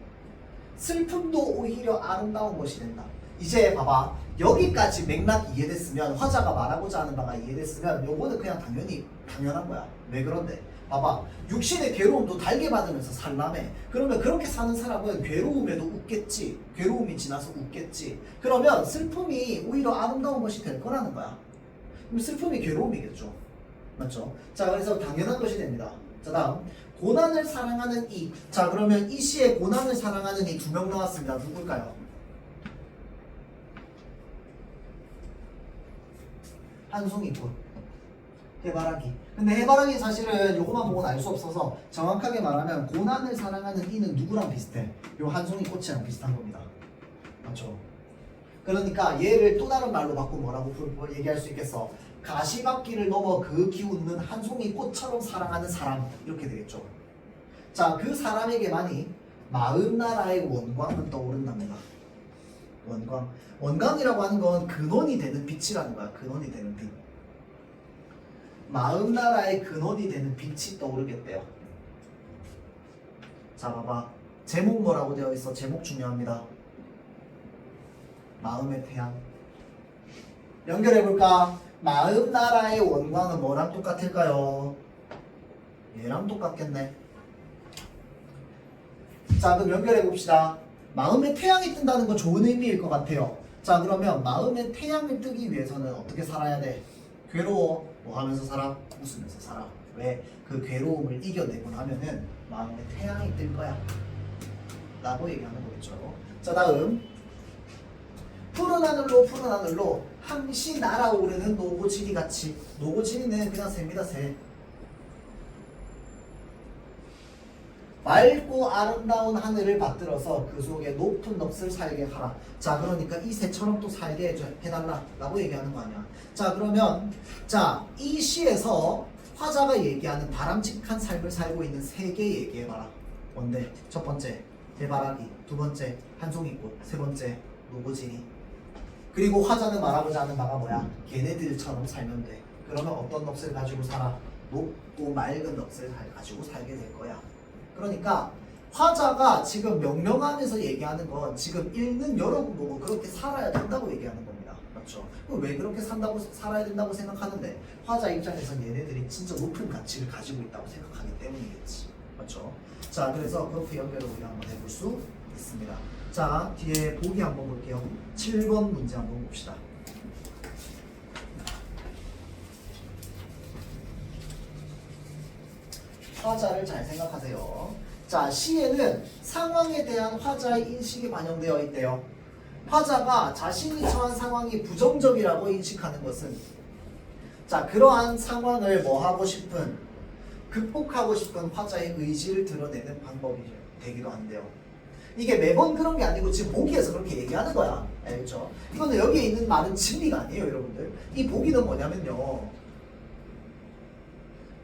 슬픔도 오히려 아름다운 것이 된다. 이제 봐봐, 여기까지 맥락 이해됐으면, 화자가 말하고자 하는 바가 이해됐으면 요거는 그냥 당연한 거야. 왜 그런데? 봐봐, 육신의 괴로움도 달게 받으면서 살라며. 그러면 그렇게 사는 사람은 괴로움에도 웃겠지. 괴로움이 지나서 웃겠지. 그러면 슬픔이 오히려 아름다운 것이 될 거라는 거야. 그럼 슬픔이 괴로움이겠죠. 맞죠? 자, 그래서 당연한 것이 됩니다. 자, 다음 고난을 사랑하는 이. 자, 그러면 이 시에 고난을 사랑하는 이 두 명 나왔습니다. 누굴까요? 한송이꽃, 해바라기. 근데 해바라기 사실은 요거만 보고는 알 수 없어서 정확하게 말하면 고난을 사랑하는 이는 누구랑 비슷해? 요 한송이꽃이랑 비슷한 겁니다. 맞죠? 그러니까 얘를 또 다른 말로 바꾸면 뭐라고 얘기할 수 있겠어? 가시밭길을 넘어 그윽히 웃는 한 송이 꽃처럼 사랑하는 사람, 이렇게 되겠죠. 자, 그 사람에게만이 마음나라의 원광은 떠오른답니다. 원광이라고 하는 건 근원이 되는 빛이라는 거야. 근원이 되는 빛. 마음나라의 근원이 되는 빛이 떠오르겠대요. 자, 봐봐, 제목 뭐라고 되어 있어? 제목 중요합니다. 마음의 태양. 연결해볼까? 마음 나라의 원광은 뭐랑 똑같을까요? 얘랑 똑같겠네. 자, 그럼 연결해봅시다. 마음의 태양이 뜬다는 건 좋은 의미일 것 같아요. 자, 그러면 마음의 태양을 뜨기 위해서는 어떻게 살아야 돼? 괴로워. 뭐 하면서 살아? 웃으면서 살아. 왜? 그 괴로움을 이겨내고 나면은 마음의 태양이 뜰 거야 라고 얘기하는 거겠죠. 자, 다음 푸른 하늘로 항시 날아오르는 노고지리 같이. 노고지리는 그냥 새입니다. 새. 맑고 아름다운 하늘을 받들어서 그 속에 높은 넋을 살게 하라. 자, 그러니까 이 새처럼 또 살게 해달라 라고 얘기하는 거 아니야. 자, 그러면 자, 이 시에서 화자가 얘기하는 바람직한 삶을 살고 있는 세 개 얘기해봐라. 뭔데? 첫 번째 해바라기, 두 번째 한송이꽃, 세 번째 노고지리. 그리고 화자는 말하고자 하는 바가 뭐야? 걔네들처럼 살면 돼. 그러면 어떤 넋을 가지고 살아? 높고 맑은 넋을 가지고 살게 될 거야. 그러니까 화자가 지금 명령하면서 얘기하는 건 지금 읽는 여러분 보고 그렇게 살아야 된다고 얘기하는 겁니다. 맞죠? 그럼 왜 그렇게 살아야 된다고 생각하는데? 화자 입장에서는 얘네들이 진짜 높은 가치를 가지고 있다고 생각하기 때문이겠지. 맞죠? 자, 그래서 그렇게 연결을 우리가 한번 해볼 수 있습니다. 자, 뒤에 보기 한번 볼게요. 7번 문제 한번 봅시다. 화자를 잘 생각하세요. 자, 시에는 상황에 대한 화자의 인식이 반영되어 있대요. 화자가 자신이 처한 상황이 부정적이라고 인식하는 것은, 자, 그러한 상황을 뭐 하고 싶은, 극복하고 싶은 화자의 의지를 드러내는 방법이 되기도 한대요. 이게 매번 그런 게 아니고 지금 보기에서 그렇게 얘기하는 거야. 알겠죠? 이거는 여기에 있는 말은 진리가 아니에요, 여러분들. 이 보기는 뭐냐면요,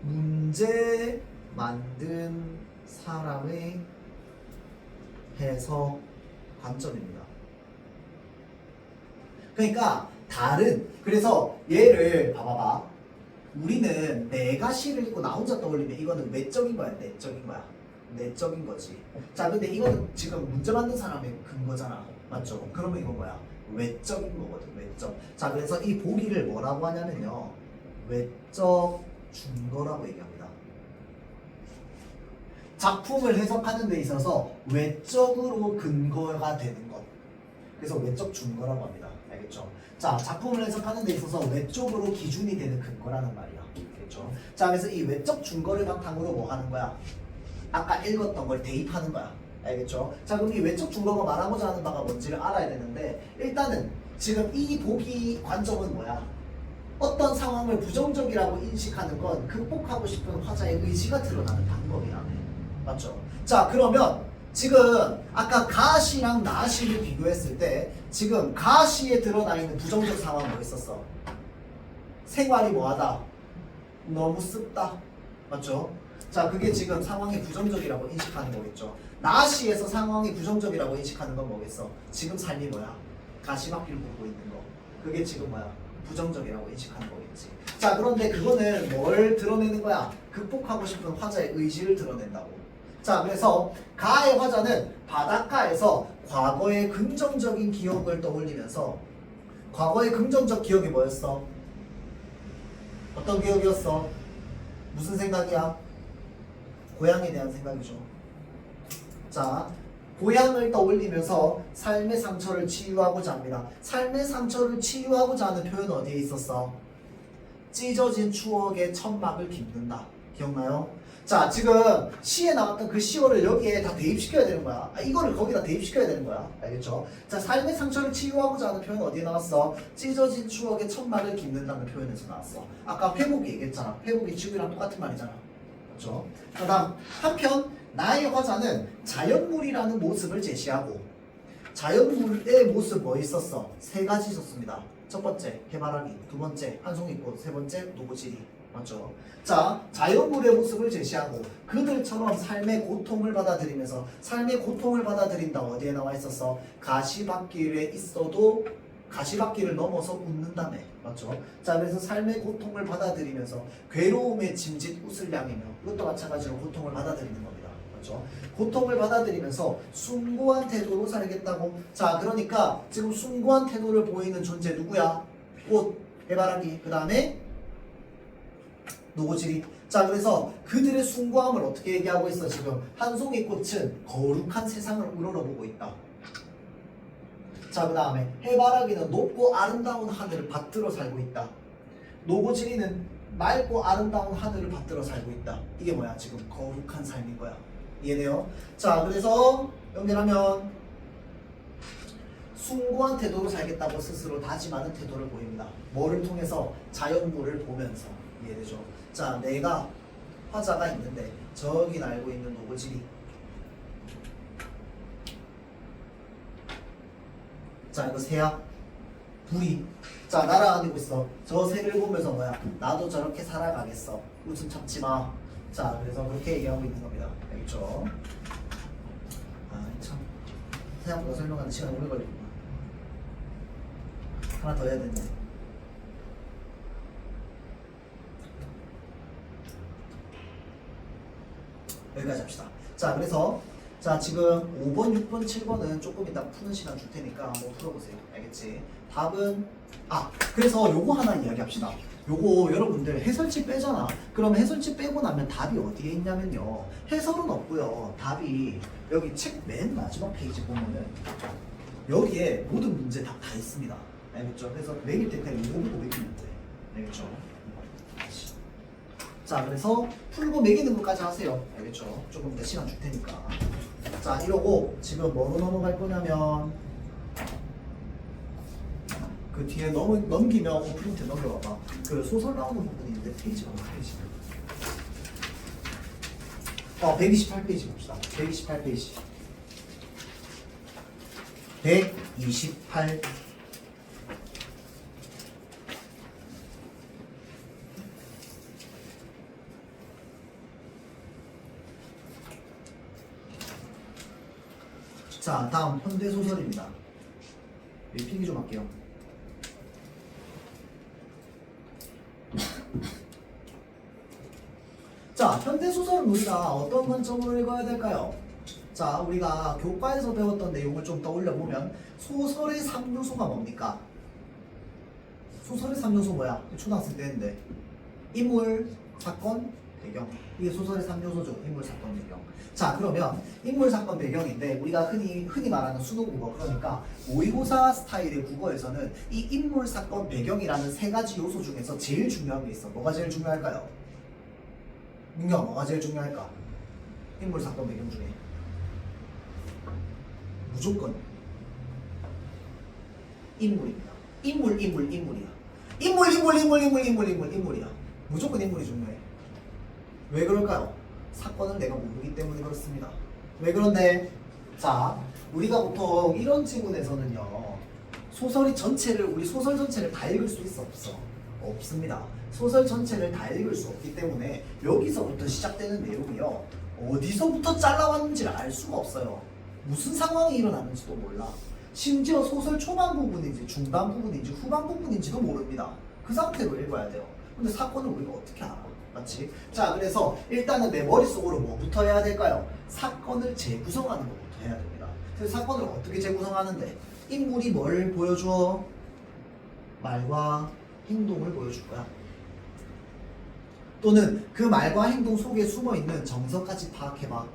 문제 만든 사람의 해석 관점입니다. 그러니까 그래서 얘를 봐봐봐. 우리는 내가 시를 읽고 나 혼자 떠올리면 이거는 외적인 거야, 내적인 거야. 내적인 거지. 자, 근데 이거는 지금 문제 만든 사람의 근거잖아. 맞죠? 그러면 이건 뭐야? 외적인 거거든, 외적. 자, 그래서 이 보기를 뭐라고 하냐면요, 외적 준거라고 얘기합니다. 작품을 해석하는 데 있어서 외적으로 근거가 되는 것. 그래서 외적 준거라고 합니다. 알겠죠? 자, 작품을 해석하는 데 있어서 외적으로 기준이 되는 근거라는 말이야. 알겠죠? 자, 그래서 이 외적 준거를 바탕으로 뭐 하는 거야? 아까 읽었던 걸 대입하는 거야. 알겠죠? 자, 그럼 이 외적 준거가 말하고자 하는 바가 뭔지를 알아야 되는데, 일단은 지금 이 보기 관점은 뭐야? 어떤 상황을 부정적이라고 인식하는 건 극복하고 싶은 화자의 의지가 드러나는 방법이라네. 맞죠? 자, 그러면 지금 아까 가시랑 나시를 비교했을 때 지금 가시에 드러나 있는 부정적 상황 뭐 있었어? 생활이 뭐하다? 너무 습다. 맞죠? 자, 그게 지금 상황이 부정적이라고 인식하는 거겠죠. 나시에서 상황이 부정적이라고 인식하는 건 뭐겠어? 지금 삶이 뭐야? 가시밭길 걷고 있는 거. 그게 지금 뭐야? 부정적이라고 인식하는 거겠지. 자, 그런데 그거는 뭘 드러내는 거야? 극복하고 싶은 화자의 의지를 드러낸다고. 자, 그래서 가의 화자는 바닷가에서 과거의 긍정적인 기억을 떠올리면서, 과거의 긍정적 기억이 뭐였어? 어떤 기억이었어? 무슨 생각이야? 고향에 대한 생각이죠. 자, 고향을 떠올리면서 삶의 상처를 치유하고자 합니다. 삶의 상처를 치유하고자 하는 표현 어디에 있었어? 찢어진 추억의 천막을 깁는다. 기억나요? 자, 지금 시에 나왔던 그 시어를 여기에 다 대입시켜야 되는 거야. 이거를 거기다 대입시켜야 되는 거야. 알겠죠? 자, 삶의 상처를 치유하고자 하는 표현 어디에 나왔어? 찢어진 추억의 천막을 깁는다는 표현에서 나왔어. 아까 회복이 얘기했잖아. 회복이 치유랑 똑같은 말이잖아. 그렇죠? 그 다음, 한편 나의 화자는 자연물이라는 모습을 제시하고, 자연물의 모습 뭐 있었어? 세 가지 있었습니다. 첫 번째 해바라기, 두 번째 한송이꽃, 세 번째 노고지리. 맞죠? 자, 자연물의 모습을 제시하고 그들처럼 삶의 고통을 받아들이면서, 삶의 고통을 받아들인다 어디에 나와 있었어? 가시밭길에 있어도 가시밭길을 넘어서 웃는다며. 맞죠? 자, 그래서 삶의 고통을 받아들이면서 괴로움에 짐짓 웃을 양이며, 이것도 마찬가지로 고통을 받아들이는 겁니다. 그렇죠? 고통을 받아들이면서 숭고한 태도로 살겠다고. 자, 그러니까 지금 숭고한 태도를 보이는 존재 누구야? 꽃, 해바라기, 그 다음에 노고지리. 자, 그래서 그들의 숭고함을 어떻게 얘기하고 있어? 지금 한 송이 꽃은 거룩한 세상을 우러러보고 있다. 자, 그 다음에 해바라기는 높고 아름다운 하늘을 받들어 살고 있다. 노고지리는 맑고 아름다운 하늘을 받들어 살고 있다. 이게 뭐야? 지금 거룩한 삶인 거야. 이해돼요? 자, 그래서 연결하면 숭고한 태도로 살겠다고 스스로 다짐하는 태도를 보입니다. 뭐를 통해서? 자연물을 보면서. 이해되죠? 자, 내가 화자가 있는데 저기 날고 있는 노고지리. 자, 이거 새야. 불이. 자, 날아다니고 있어. 저 새를 보면서 뭐야? 나도 저렇게 살아가겠어. 웃음 참지 마. 자, 그래서 그렇게 얘기하고 있는 겁니다. 알겠죠? 아, 참. 생각보다 설명하는 시간이 오래 걸리구나. 하나 더 해야 되는데. 여기까지 합시다. 자, 그래서 자, 지금 5번, 6번, 7번은 조금 이따 푸는 시간 줄 테니까 한번 풀어보세요. 알겠지? 답은 그래서 요거 하나 이야기합시다. 요거 여러분들 해설지 빼잖아. 그럼 해설지 빼고 나면 답이 어디에 있냐면요. 해설은 없고요. 답이 여기 책 맨 마지막 페이지 보면은 여기에 모든 문제 답 다 있습니다. 알겠죠? 그래서 매길 때 그냥 이거 보고 매기면 돼. 알겠죠? 자, 그래서 풀고 매기는 것까지 하세요. 알겠죠? 조금 더 시간 줄 테니까. 자, 이러고 지금 뭐로 넘어갈 거냐면 그 뒤에 넘기면 프린트 넘겨봐봐. 그 소설 나오는 부분이 있는데 페이지가 몇 페이지? 128페이지 봅시다. 128페이지. 128. 자, 다음 현대소설입니다. 필기 좀 할게요. 자, 현대소설은 우리가 어떤 관점으로 읽어야 될까요? 자, 우리가 교과에서 배웠던 내용을 좀 떠올려보면 소설의 3요소가 뭡니까? 소설의 3요소 뭐야? 초등학생 때 했는데 인물, 사건, 배경. 이게 소설의 3요소죠. 인물, 사건, 배경. 자, 그러면 인물, 사건, 배경인데 우리가 흔히 말하는 수도국어, 그러니까 모의고사 스타일의 국어에서는 이 인물, 사건, 배경이라는 세 가지 요소 중에서 제일 중요한 게 있어. 뭐가 제일 중요할까요? 민경, 뭐가 제일 중요할까? 인물, 사건, 배경 중에 무조건 인물입니다. 인물이야. 인물이야. 무조건 인물이 중요해. 왜 그럴까요? 사건을 내가 모르기 때문에 그렇습니다. 왜 그런데? 자, 우리가 보통 이런 지문에서는요, 우리 소설 전체를 다 읽을 수 있어, 없어? 없습니다. 소설 전체를 다 읽을 수 없기 때문에 여기서부터 시작되는 내용이요, 어디서부터 잘라왔는지를 알 수가 없어요. 무슨 상황이 일어났는지도 몰라. 심지어 소설 초반 부분인지 중반 부분인지 후반 부분인지도 모릅니다. 그 상태로 읽어야 돼요. 근데 사건을 우리가 어떻게 알아? 맞지? 자, 그래서 일단은 내 머릿속으로 뭐부터 해야 될까요? 사건을 재구성하는 것부터 해야 됩니다. 그래서 사건을 어떻게 재구성하는데? 인물이 뭘 보여줘? 말과 행동을 보여줄 거야. 또는 그 말과 행동 속에 숨어있는 정서까지 파악해봐.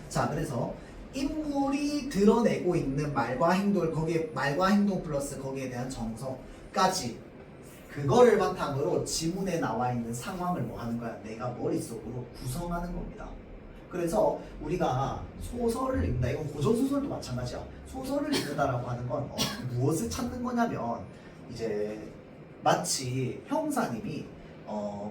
자, 그래서 인물이 드러내고 있는 말과 행동을, 거기에 말과 행동 플러스 거기에 대한 정서까지, 그거를 바탕으로 지문에 나와 있는 상황을 뭐 하는 거야? 내가 머릿속으로 구성하는 겁니다. 그래서 우리가 소설을 읽는다. 이건 고전소설도 마찬가지야. 소설을 읽는다라고 하는 건 무엇을 찾는 거냐면, 이제 마치 형사님이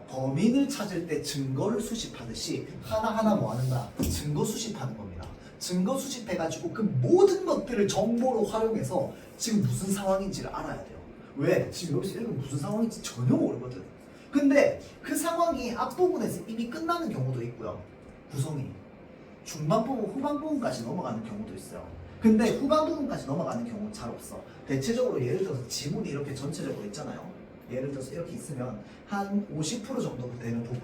범인을 찾을 때 증거를 수집하듯이 하나하나 뭐 하는 거야? 증거 수집하는 겁니다. 증거 수집해가지고 그 모든 것들을 정보로 활용해서 지금 무슨 상황인지를 알아야 돼요. 왜? 지금 여기서 읽으면 무슨 상황인지 전혀 모르거든. 근데 그 상황이 앞부분에서 이미 끝나는 경우도 있고요. 구성이 중반 부분, 후반 부분까지 넘어가는 경우도 있어요. 근데 후반 부분까지 넘어가는 경우는 잘 없어. 대체적으로 예를 들어서 지문이 이렇게 전체적으로 있잖아요. 예를 들어서 이렇게 있으면 한 50% 정도 되는 부분,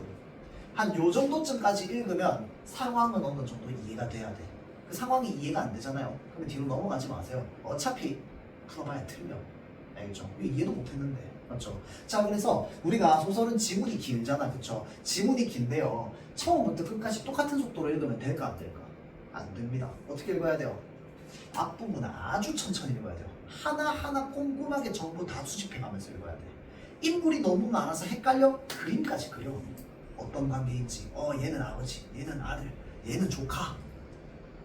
한 요 정도쯤까지 읽으면 상황은 어느 정도 이해가 돼야 돼. 그 상황이 이해가 안 되잖아요. 그러면 뒤로 넘어가지 마세요. 어차피 풀어봐야 틀려. 알겠죠? 이해도 못했는데. 맞죠? 자, 그래서 우리가 소설은 지문이 길잖아. 그쵸? 지문이 긴데요. 처음부터 끝까지 똑같은 속도로 읽으면 될까 안 될까? 안 됩니다. 어떻게 읽어야 돼요? 앞부분은 아주 천천히 읽어야 돼요. 하나하나 꼼꼼하게 정보 다 수집해가면서 읽어야 돼. 인물이 너무 많아서 헷갈려? 그림까지 그려. 어떤 관계인지. 얘는 아버지, 얘는 아들, 얘는 조카.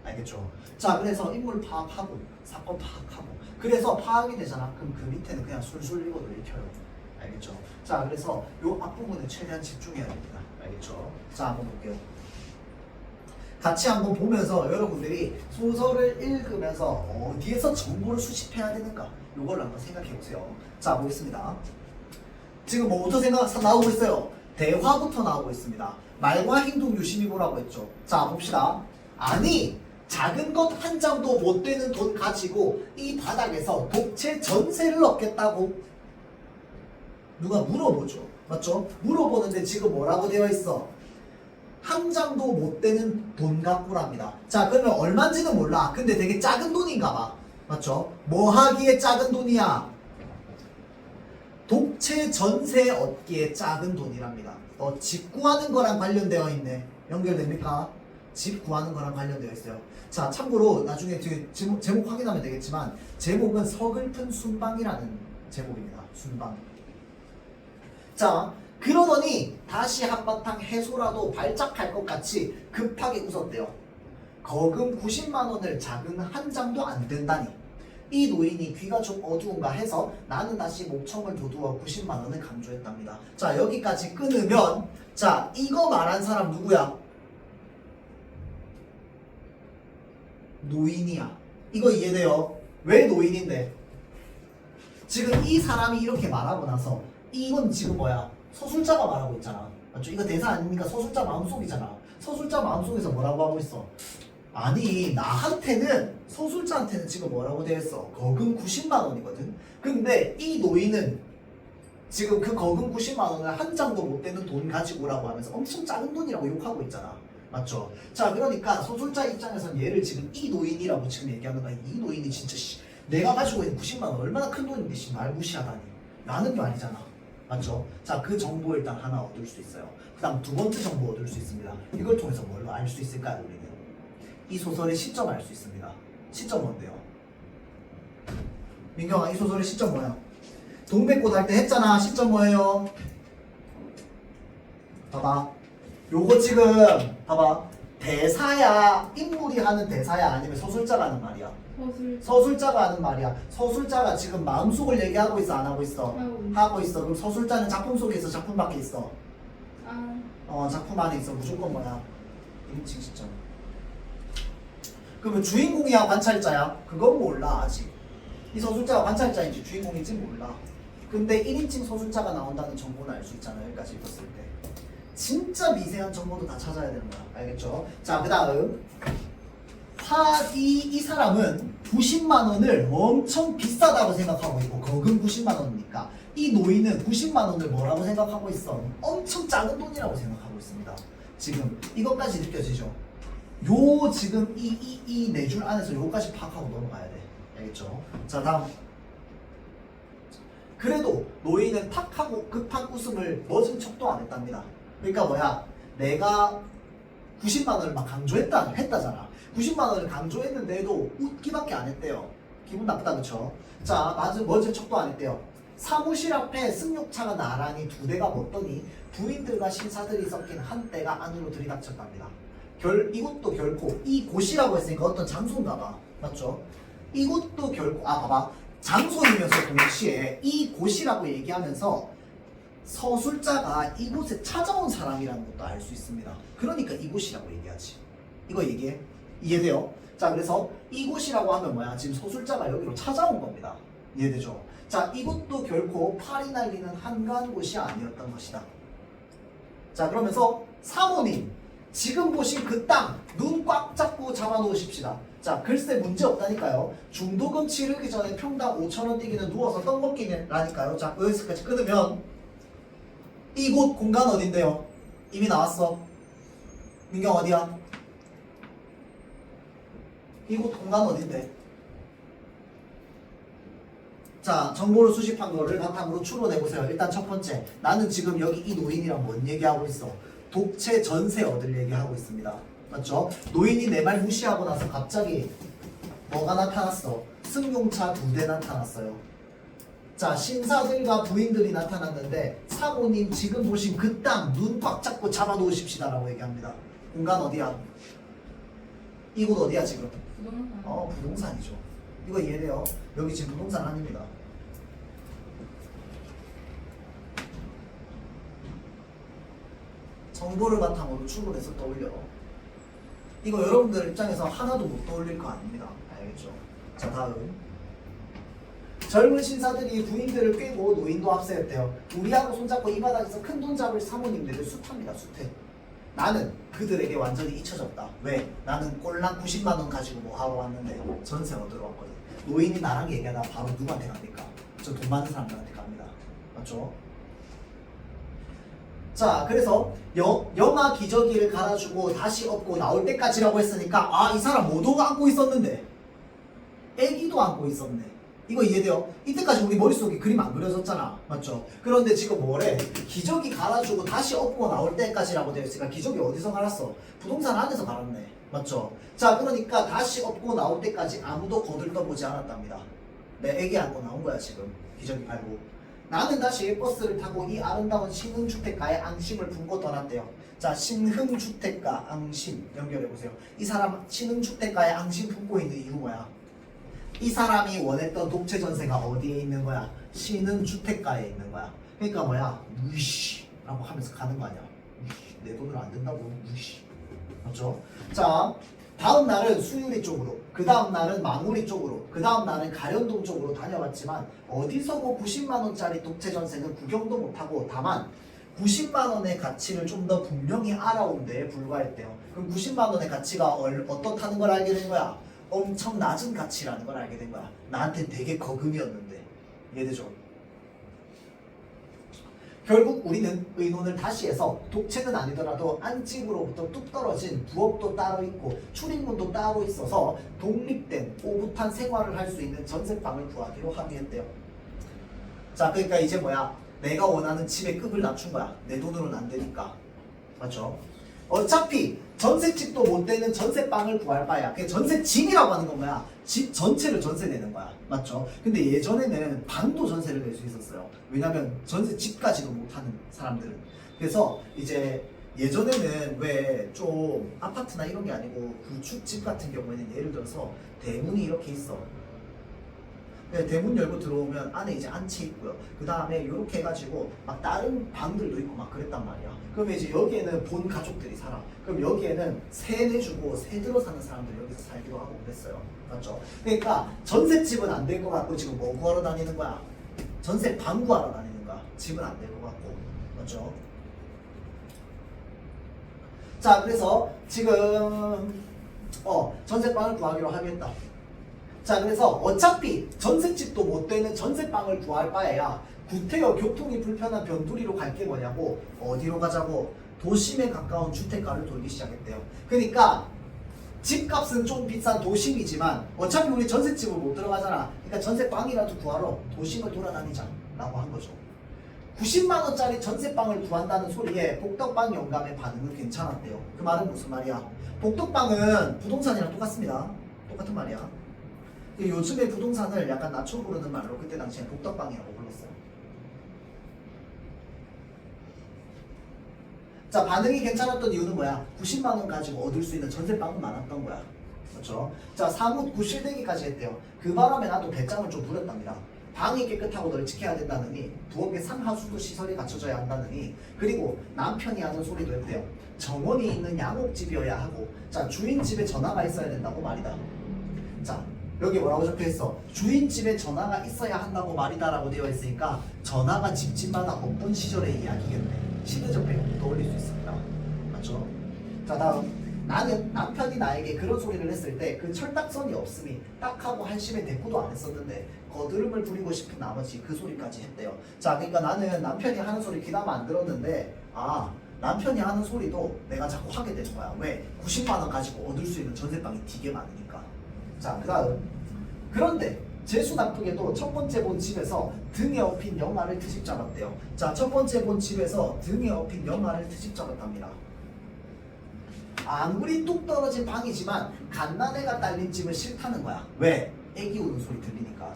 알겠죠? 자, 그래서 인물 파악하고 사건 파악하고 그래서 파악이 되잖아. 그럼 그 밑에는 그냥 술술 읽어도 읽혀요. 알겠죠? 자, 그래서 요 앞부분에 최대한 집중해야 됩니다. 알겠죠? 자, 한번 볼게요. 같이 한번 보면서 여러분들이 소설을 읽으면서 어디에서 정보를 수집해야 되는가 요걸 한번 생각해 보세요. 자, 보겠습니다. 지금 뭐부터 나오고 있어요? 대화부터 나오고 있습니다. 말과 행동 유심히 보라고 했죠. 자, 봅시다. 아니, 작은 것 한 장도 못 되는 돈 가지고 이 바닥에서 독채 전세를 얻겠다고 누가 물어보죠. 맞죠? 물어보는데 지금 뭐라고 되어 있어? 한 장도 못 되는 돈 갖고랍니다. 자, 그러면 얼마인지는 몰라. 근데 되게 작은 돈인가 봐. 맞죠? 뭐 하기에 작은 돈이야? 독채 전세 얻기에 작은 돈이랍니다. 집 구하는 거랑 관련되어 있네. 연결됩니까? 집 구하는 거랑 관련되어 있어요. 자, 참고로 나중에 뒤에 제목 확인하면 되겠지만 제목은 서글픈 순방이라는 제목입니다. 순방. 자, 그러더니 다시 한바탕 해소라도 발작할 것 같이 급하게 웃었대요. 거금 90만 원을 작은 한 장도 안 된다니. 이 노인이 귀가 좀 어두운가 해서 나는 다시 목청을 돋우어 90만 원을 강조했답니다. 자, 여기까지 끊으면 자, 이거 말한 사람 누구야? 노인이야. 이거 이해돼요? 왜 노인인데? 지금 이 사람이 이렇게 말하고 나서 이건 지금 뭐야? 서술자가 말하고 있잖아. 맞죠? 이거 대사 아닙니까? 서술자 마음속이잖아. 서술자 마음속에서 뭐라고 하고 있어? 아니, 나한테는 서술자한테는 지금 뭐라고 되어 있어? 거금 90만 원이거든. 근데 이 노인은 지금 그 거금 90만 원을 한 장도 못 되는 돈 가지고 오라고 하면서 엄청 작은 돈이라고 욕하고 있잖아. 맞죠? 자, 그러니까 소설자 입장에서는 얘를 지금 이 노인이라고 지금 얘기하는 거야. 이 노인이 진짜 내가 가지고 있는 90만 원 얼마나 큰 돈인데 말 무시하다니. 라는 말이잖아. 맞죠? 자, 그 정보 일단 하나 얻을 수 있어요. 그 다음 두 번째 정보 얻을 수 있습니다. 이걸 통해서 뭘로 알 수 있을까요, 우리는? 이 소설의 시점 알 수 있습니다. 시점 뭔데요? 민경아, 이 소설의 시점 뭐야? 동백꽃 할 때 했잖아. 시점 뭐예요? 봐봐. 요거 지금 봐봐. 대사야, 인물이 하는 대사야, 아니면 서술자가 하는 말이야? 서술자가 하는 말이야. 서술자가 지금 마음속을 얘기하고 있어, 안 하고 있어? 하고 있어. 그럼 서술자는 작품 속에 있어, 작품 밖에 있어? 작품 안에 있어. 무조건 뭐야? 인칭 시점. 그러면 주인공이야, 관찰자야? 그건 몰라, 아직. 이 서술자가 관찰자인지 주인공인지 몰라. 근데 1인칭 서술자가 나온다는 정보는 알 수 있잖아, 여기까지 읽었을 때. 진짜 미세한 정보도 다 찾아야 되는 거야. 알겠죠? 자, 그 다음. 이 사람은 90만 원을 엄청 비싸다고 생각하고 있고, 거금 90만 원이니까. 이 노인은 90만 원을 뭐라고 생각하고 있어? 엄청 작은 돈이라고 생각하고 있습니다. 지금 이것까지 느껴지죠? 요 지금 이 네 줄 안에서 요까지 파악하고 넘어가야 돼. 알겠죠? 자, 다음. 그래도 노인은 탁 하고 급한 웃음을 멎은 척도 안 했답니다. 그러니까 뭐야? 내가 90만 원을 막 했다잖아. 90만 원을 강조했는데도 웃기밖에 안 했대요. 기분 나쁘다, 그쵸? 자, 멎은 척도 안 했대요. 사무실 앞에 승용차가 나란히 두 대가 멎더니 부인들과 신사들이 섞인 한 대가 안으로 들이닥쳤답니다. 이곳도 결코, 이 곳이라고 했으니까 어떤 장소인가 봐. 맞죠? 이곳도 결코, 봐봐. 장소이면서 동시에 이 곳이라고 얘기하면서 서술자가 이곳에 찾아온 사람이라는 것도 알 수 있습니다. 그러니까 이곳이라고 얘기하지. 이거 얘기해? 이해돼요? 자, 그래서 이곳이라고 하면 뭐야? 지금 서술자가 여기로 찾아온 겁니다. 이해되죠? 자, 이곳도 결코 팔이 날리는 한가한 곳이 아니었던 것이다. 자, 그러면서 사모님, 지금 보신 그 땅, 눈 꽉 잡고 잡아놓으십시다. 자, 글쎄 문제 없다니까요. 중도금 치르기 전에 평당 5,000원 뛰기는 누워서 떡 먹기라니까요. 자, 여기서까지 끊으면 이곳 공간 어딘데요? 이미 나왔어. 민경 어디야? 이곳 공간 어딘데? 자, 정보를 수집한 거를 바탕으로 추론해보세요. 일단 첫 번째, 나는 지금 여기 이 노인이랑 뭔 얘기하고 있어? 독채 전세 얻을 얘기하고 있습니다. 맞죠? 노인이 내 말 무시하고 나서 갑자기 뭐가 나타났어? 승용차 2대 나타났어요. 자, 신사들과 부인들이 나타났는데 사모님 지금 보신 그 땅 눈 꽉 잡고 잡아놓으십시다 라고 얘기합니다. 공간 어디야? 이곳 어디야 지금? 부동산. 부동산이죠. 이거 이해돼요? 여기 지금 부동산 아닙니다. 정보를 바탕으로 추론해서 떠올려. 이거 여러분들 입장에서 하나도 못 떠올릴 거 아닙니다. 알겠죠? 자, 다음. 젊은 신사들이 부인들을 꿰고 노인도 합세했대요. 우리하고 손잡고 이 바닥에서 큰 돈 잡을 사모님들을 숱합니다. 숱해. 나는 그들에게 완전히 잊혀졌다. 왜? 나는 꼴랑 90만 원 가지고 뭐 하러 왔는데 전세 얻으러 왔거든. 노인이 나랑 얘기하다 바로 누구한테 갑니까? 저 돈 많은 사람들한테 갑니다. 맞죠? 자, 그래서 영아 기저귀를 갈아주고 다시 업고 나올 때까지라고 했으니까 아, 이 사람 모두 안고 있었는데 애기도 안고 있었네. 이거 이해돼요? 이때까지 우리 머릿속에 그림 안 그려졌잖아. 맞죠? 그런데 지금 뭐래? 기저귀 갈아주고 다시 업고 나올 때까지라고 되어 있으니까 기저귀 어디서 갈았어? 부동산 안에서 갈았네. 맞죠? 자, 그러니까 다시 업고 나올 때까지 아무도 거들떠보지 않았답니다. 내 애기 안고 나온 거야 지금. 기저귀 갈고. 나는 다시 버스를 타고 이 아름다운 신흥주택가에 앙심을 품고 떠났대요. 자, 신흥주택가 앙심 연결해보세요. 이 사람 신흥주택가에 앙심 품고 있는 이유 뭐야? 이 사람이 원했던 독채 전세가 어디에 있는 거야? 신흥주택가에 있는 거야. 그러니까 뭐야? 무시 라고 하면서 가는 거 아니야. 무시. 내 돈으로 안 된다고. 무시. 맞죠? 자, 다음 날은 수유리 쪽으로, 그 다음 날은 망우리 쪽으로, 그 다음 날은 가련동 쪽으로 다녀봤지만 어디서 뭐 90만 원짜리 독채 전세는 구경도 못하고 다만 90만 원의 가치를 좀 더 분명히 알아온 데에 불과했대요. 그럼 90만 원의 가치가 어떻다는 걸 알게 된 거야? 엄청 낮은 가치라는 걸 알게 된 거야. 나한테 되게 거금이었는데. 이해되죠? 결국 우리는 의논을 다시 해서 독채는 아니더라도 안집으로부터 뚝 떨어진 부엌도 따로 있고 출입문도 따로 있어서 독립된 오붓한 생활을 할 수 있는 전세방을 구하기로 합의했대요. 자, 그러니까 이제 뭐야? 내가 원하는 집의 급을 낮춘 거야. 내 돈으로는 안 되니까. 맞죠? 어차피 전셋집도 못 되는 전세방을 구할 바야. 그게 전셋집이라고 하는 건 뭐야? 집 전체를 전세 내는 거야. 맞죠? 근데 예전에는 방도 전세를 낼 수 있었어요. 왜냐면 전셋집까지도 못하는 사람들은. 그래서 이제 예전에는 왜 좀 아파트나 이런 게 아니고 구축집 같은 경우에는 예를 들어서 대문이 이렇게 있어. 대문 열고 들어오면 안에 이제 안치 있고요. 그 다음에 이렇게 해가지고 막 다른 방들도 있고 막 그랬단 말이야. 그러면 이제 여기에는 본 가족들이 살아. 그럼 여기에는 세 내주고 세 들어 사는 사람들 여기서 살기도 하고 그랬어요. 맞죠? 그러니까 전셋집은 안 될 것 같고 지금 뭐 구하러 다니는 거야? 전세 방 구하러 다니는 거야. 집은 안 될 것 같고. 맞죠? 자, 그래서 지금 전세방을 구하기로 하겠다. 자, 그래서 어차피 전셋집도 못 되는 전세방을 구할 바에야 구태여 교통이 불편한 변두리로 갈 게 뭐냐고. 어디로 가자고? 도심에 가까운 주택가를 돌기 시작했대요. 그러니까 집값은 좀 비싼 도심이지만 어차피 우리 전셋집을 못 들어가잖아. 그러니까 전세방이라도 구하러 도심을 돌아다니자 라고 한 거죠. 90만 원짜리 전세방을 구한다는 소리에 복덕방 영감의 반응은 괜찮았대요. 그 말은 무슨 말이야? 복덕방은 부동산이랑 똑같습니다. 똑같은 말이야. 요즘에 부동산을 약간 낮춰 부르는 말로 그때 당시에 복덕방이라고 불렀어요. 자, 반응이 괜찮았던 이유는 뭐야? 90만 원 가지고 얻을 수 있는 전세방은 많았던 거야. 그렇죠? 자, 사뭇 구실대기까지 했대요. 그 바람에 나도 배짱을 좀 부렸답니다. 방이 깨끗하고 널찍해야 된다느니, 부엌에 상하수도 시설이 갖춰져야 한다느니, 그리고 남편이 하는 소리도 했대요. 정원이 있는 양옥집이어야 하고, 자, 주인집에 전화가 있어야 된다고 말이다. 자, 여기 뭐라고 적혀있어? 주인집에 전화가 있어야 한다고 말이다 라고 되어 있으니까 전화가 집집마다 없던 시절의 이야기겠네. 시대적 배경도 떠올릴 수 있습니다. 맞죠? 자, 다음. 나는 남편이 나에게 그런 소리를 했을 때 그 철딱선이 없음이 딱하고 한심에 대꾸도 안 했었는데 거드름을 부리고 싶은 나머지 그 소리까지 했대요. 자, 그러니까 나는 남편이 하는 소리 귀담아 안 들었는데 남편이 하는 소리도 내가 자꾸 하게 되는 거야. 왜? 90만 원 가지고 얻을 수 있는 전세방이 되게 많으니까. 자, 그 다음. 그런데 재수 나쁘게도 첫 번째 본 집에서 등에 업힌 영아를 트집 잡았대요. 자, 첫 번째 본 집에서 등에 업힌 영아를 트집 잡았답니다. 아무리 뚝 떨어진 방이지만 갓난애가 딸린 집은 싫다는 거야. 왜? 애기 우는 소리 들리니까.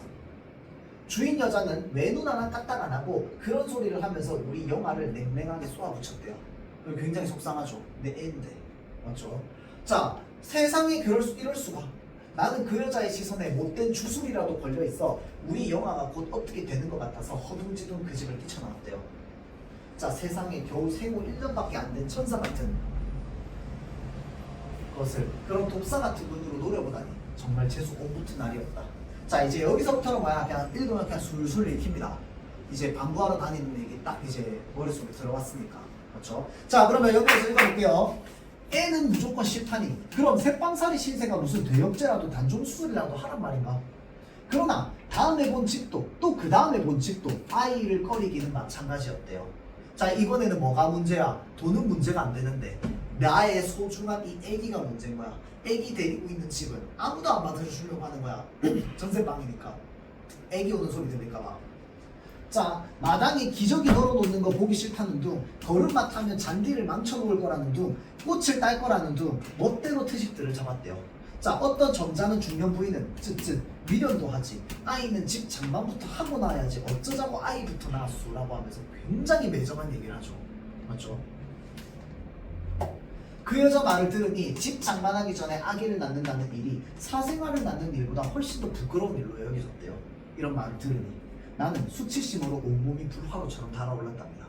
주인 여자는 왜 눈 하나 까딱 안 하고 그런 소리를 하면서 우리 영아를 냉랭하게 쏘아붙였대요. 굉장히 속상하죠. 내 애인데. 맞죠? 자, 세상에 이럴 수가. 나는 그 여자의 시선에 못된 주술이라도 걸려있어 우리 영아가 곧 어떻게 되는 것 같아서 허둥지둥 그 집을 뛰쳐나왔대요. 자, 세상에 겨우 생후 1년밖에 안 된 천사 같은 것을 그런 독사 같은 눈으로 노려보다니 정말 재수 옥 붙은 날이었다. 자, 이제 여기서부터는 뭐야? 그냥 읽으면 그냥 술술 읽힙니다. 이제 방구하러 다니는 얘기 딱 이제 머릿속에 들어왔으니까. 그렇죠? 자, 그러면 여기서 읽어볼게요. 애는 무조건 싫다니. 그럼 새빵살이 신세가 무슨 대역죄라도 단종수술이라도 하란 말인가? 그러나 다음에 본 집도 또 그 다음에 본 집도 아이를 꺼리기는 마찬가지였대요. 자, 이번에는 뭐가 문제야? 돈은 문제가 안 되는데 나의 소중한 이 애기가 문제인 거야. 애기 데리고 있는 집은 아무도 안 받아주려고 하는 거야. 전세방이니까. 애기 오는 소리 들릴까봐. 자, 마당에 기저귀 널어놓는 거 보기 싫다는 둥, 걸음마 타면 잔디를 망쳐놓을 거라는 둥, 꽃을 딸 거라는 둥, 멋대로 트집들을 잡았대요. 자, 어떤 점잖은 중년 부인은 쯧쯧 미련도 하지, 아이는 집 장만부터 하고 나야지 어쩌자고 아이부터 낳았소라고 하면서 굉장히 매정한 얘기를 하죠. 맞죠? 그 여자 말을 들으니 집 장만하기 전에 아기를 낳는다는 일이 사생활을 낳는 일보다 훨씬 더 부끄러운 일로 여겨졌대요. 이런 말을 들으니 나는 수치심으로 온몸이 불화로처럼 달아올랐답니다.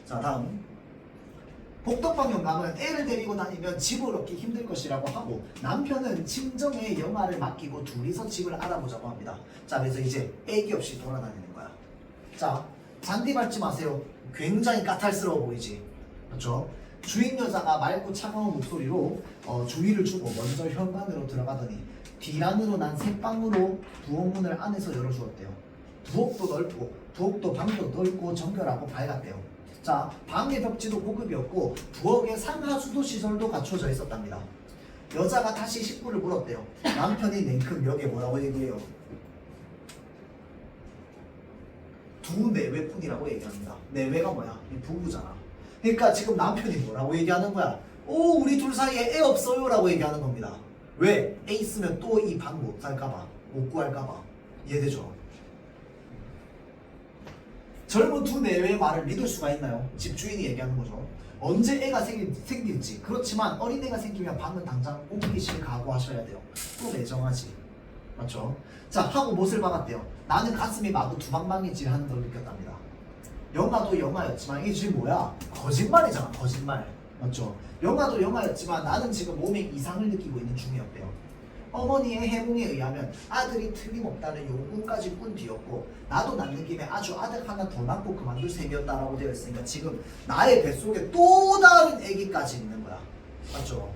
자, 다음. 복덕방 영감은 애를 데리고 다니면 집을 얻기 힘들 것이라고 하고 남편은 친정에 영아를 맡기고 둘이서 집을 알아보자고 합니다. 자, 그래서 이제 애기 없이 돌아다니는 거야. 자, 잔디 밟지 마세요. 굉장히 까탈스러워 보이지. 그렇죠? 주인 여자가 맑고 차가운 목소리로 주의를 주고 먼저 현관으로 들어가더니 뒤란으로 난 새방으로 부엌문을 안에서 열어주었대요. 부엌도 넓고 부엌도 방도 넓고 정결하고 밝았대요. 자, 방의 벽지도 고급이었고 부엌에 상하수도 시설도 갖춰져 있었답니다. 여자가 다시 식구를 물었대요. 남편이 냉큼 여기에 뭐라고 얘기해요? 두 내외뿐이라고 얘기합니다. 내외가 뭐야? 이 부부잖아. 그러니까 지금 남편이 뭐라고 얘기하는 거야? 오, 우리 둘 사이에 애 없어요 라고 얘기하는 겁니다. 왜? 애 있으면 또 이 방 못 살까봐, 못 구할까봐. 이해되죠? 젊은 두 내외의 말을 믿을 수가 있나요? 집주인이 얘기하는 거죠. 언제 애가 생길지. 그렇지만 어린애가 생기면 방은 당장 옮기실 각오하셔야 돼요. 또 매정하지. 맞죠? 자, 하고 못을 박았대요. 나는 가슴이 마구 두방방이질 하는 걸 느꼈답니다. 영화도 영화였지만 이게 지금 뭐야? 거짓말이잖아, 거짓말. 맞죠? 영화도 영화였지만 나는 지금 몸에 이상을 느끼고 있는 중이었대요. 어머니의 해몽에 의하면 아들이 틀림없다는 용군까지 꾼 뒤였고 나도 낳는 김에 아주 아들 하나 더 낳고 그만둘 셈이었다라고 되어 있으니까 지금 나의 뱃속에 또 다른 아기까지 있는 거야. 맞죠?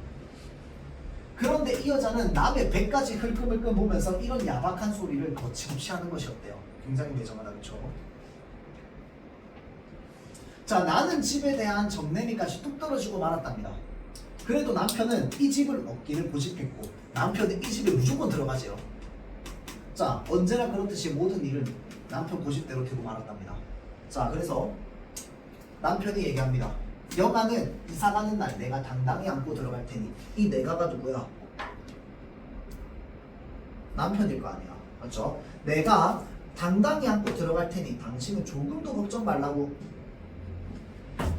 그런데 이 여자는 남의 배까지 흘끔흘끔 보면서 이런 야박한 소리를 거침없이 하는 것이었대요. 굉장히 매정하다, 그렇죠? 자, 나는 집에 대한 정내미까지 뚝 떨어지고 말았답니다. 그래도 남편은 이 집을 얻기를 고집했고 남편은 이 집에 무조건 들어가지요. 자, 언제나 그렇듯이 모든 일을 남편 고집대로 되고 말았답니다. 자, 그래서 남편이 얘기합니다. 영아는 이사가는 날 내가 당당히 안고 들어갈 테니 이 내가가 누구야? 남편일 거 아니야. 맞죠? 내가 당당히 안고 들어갈 테니 당신은 조금도 걱정 말라고.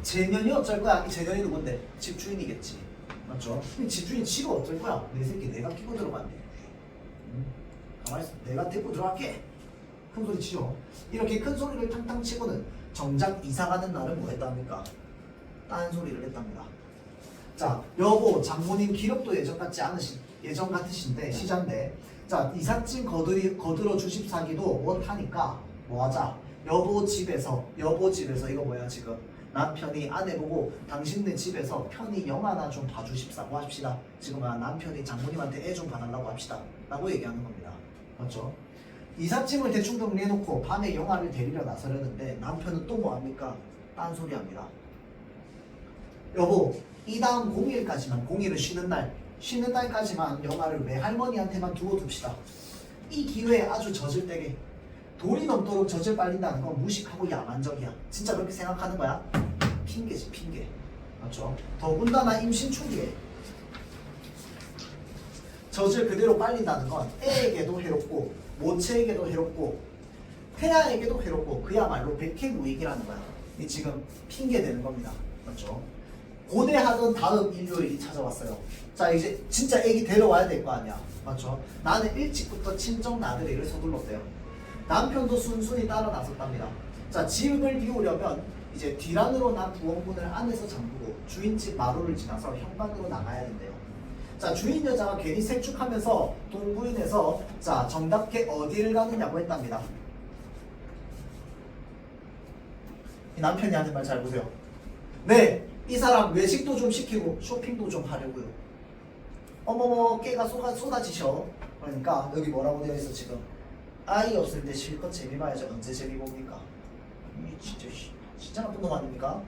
재년이 어쩔 거야? 이 재년이 누군데? 집주인이겠지. 맞죠? 집주인 치고 어쩔 거야? 내 새끼 내가 끼고 들어간대. 가만히 있어. 내가 데리고 들어갈게. 큰 소리 치죠. 이렇게 큰 소리를 탕탕 치고는 정작 이사가는 날은 뭐 했답니까? 딴 소리를 했답니다. 자, 여보 장모님 기력도 예전 같으신데 시잔데 자, 이삿짐 거들어 주십사기도 못하니까 뭐하자? 여보 집에서 이거 뭐야 지금? 남편이 아내 보고 당신네 집에서 편히 영화나 좀 봐주십사고 합시다. 지금 남편이 장모님한테 애 좀 봐달라고 합시다 라고 얘기하는 겁니다. 맞죠? 이삿짐을 대충 정리해놓고 밤에 영화를 데리러 나서려는데 남편은 또 뭐합니까? 딴소리 합니다. 여보 이 다음 0일까지만 0일은 쉬는 날까지만 영화를 외할머니한테만 두어둡시다. 이 기회에 아주 젖을 떼게 돌이 넘도록 젖을 빨린다는 건 무식하고 야만적이야. 진짜 그렇게 생각하는 거야? 핑계지 핑계. 맞죠? 더군다나 임신 초기에 젖을 그대로 빨린다는 건 애에게도 해롭고 모체에게도 해롭고 태아에게도 해롭고 그야말로 백해무익이라는 거야. 이 지금 핑계 대는 겁니다. 맞죠? 고대하던 다음 인류일이 찾아왔어요. 자 이제 진짜 애기 데려와야 될 거 아니야. 맞죠? 나는 일찍부터 친정 나들이를 서둘렀대요. 남편도 순순히 따라 나섰답니다. 자 집을 비우려면 이제 뒤란으로 난 부엌문을 안에서 잠그고 주인집 마루를 지나서 현관으로 나가야 된대요. 자 주인 여자가 괜히 색축하면서 동부인에서 자 정답게 어디를 가느냐고 했답니다. 이 남편이 하는 말 잘 보세요. 네, 이 사람 외식도 좀 시키고 쇼핑도 좀 하려고요. 어머머 깨가 쏟아지셔. 그러니까 여기 뭐라고 되어 있어 지금. 아이 없을 때 실컷 재미 봐야지 언제 재미 봅니까? 이 진짜 나쁜 놈 아닙니까?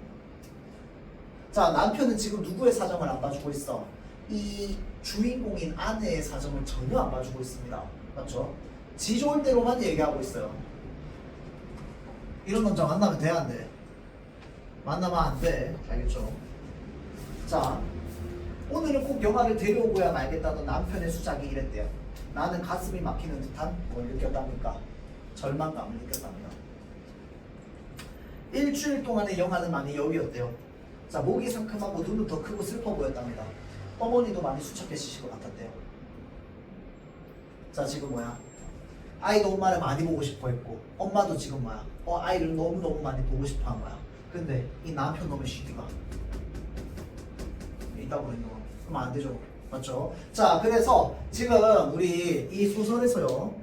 자 남편은 지금 누구의 사정을 안 봐주고 있어? 이 주인공인 아내의 사정을 전혀 안 봐주고 있습니다. 맞죠? 지 좋을 대로만 얘기하고 있어요. 이런 남자 만나면 돼 안 돼? 만나면 안 돼. 알겠죠? 자 오늘은 꼭 영화를 데려오고야 말겠다던 남편의 수작이 이랬대요. 나는 가슴이 막히는 듯한 뭘 느꼈답니까? 절망감을 느꼈답니다. 일주일 동안의 영화는 많이 여유였대요. 자 목이 상큼하고 눈도 더 크고 슬퍼 보였답니다. 어머니도 많이 수척해지실 것 같았대요. 자 지금 뭐야? 아이도 엄마를 많이 보고 싶어 했고 엄마도 지금 뭐야? 아이를 너무너무 많이 보고 싶어 한 거야. 근데 이 남편 놈의 시기가 있다고 그랬는 거 그럼 안 되죠. 맞죠? 자 그래서 지금 우리 이 소설에서요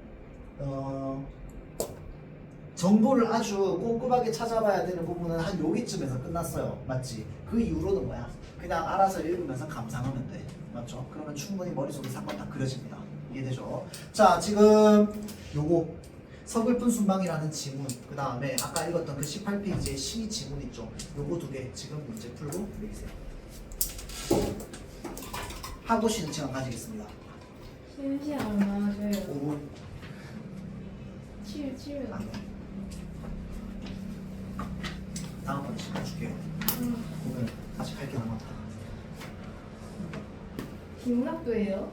정보를 아주 꼼꼼하게 찾아봐야 되는 부분은 한 여기쯤에서 끝났어요. 맞지? 그 이후로는 뭐야? 그냥 알아서 읽으면서 감상하면 돼. 맞죠? 그러면 충분히 머릿속에 상관 다 그려집니다. 이해되죠? 자 지금 요거 서글픈 순방이라는 지문 그 다음에 아까 읽었던 그 18페이지의 시 지문 있죠? 요거 두 개 지금 문제 풀고 내리세요. 하고 쉬는 시간 가지겠습니다. 쉬는 시간 얼마나 줘요? 5분 7. 다음번에 시간 줄게요. 오늘 아직 할 게 남았다. 김락도 해요?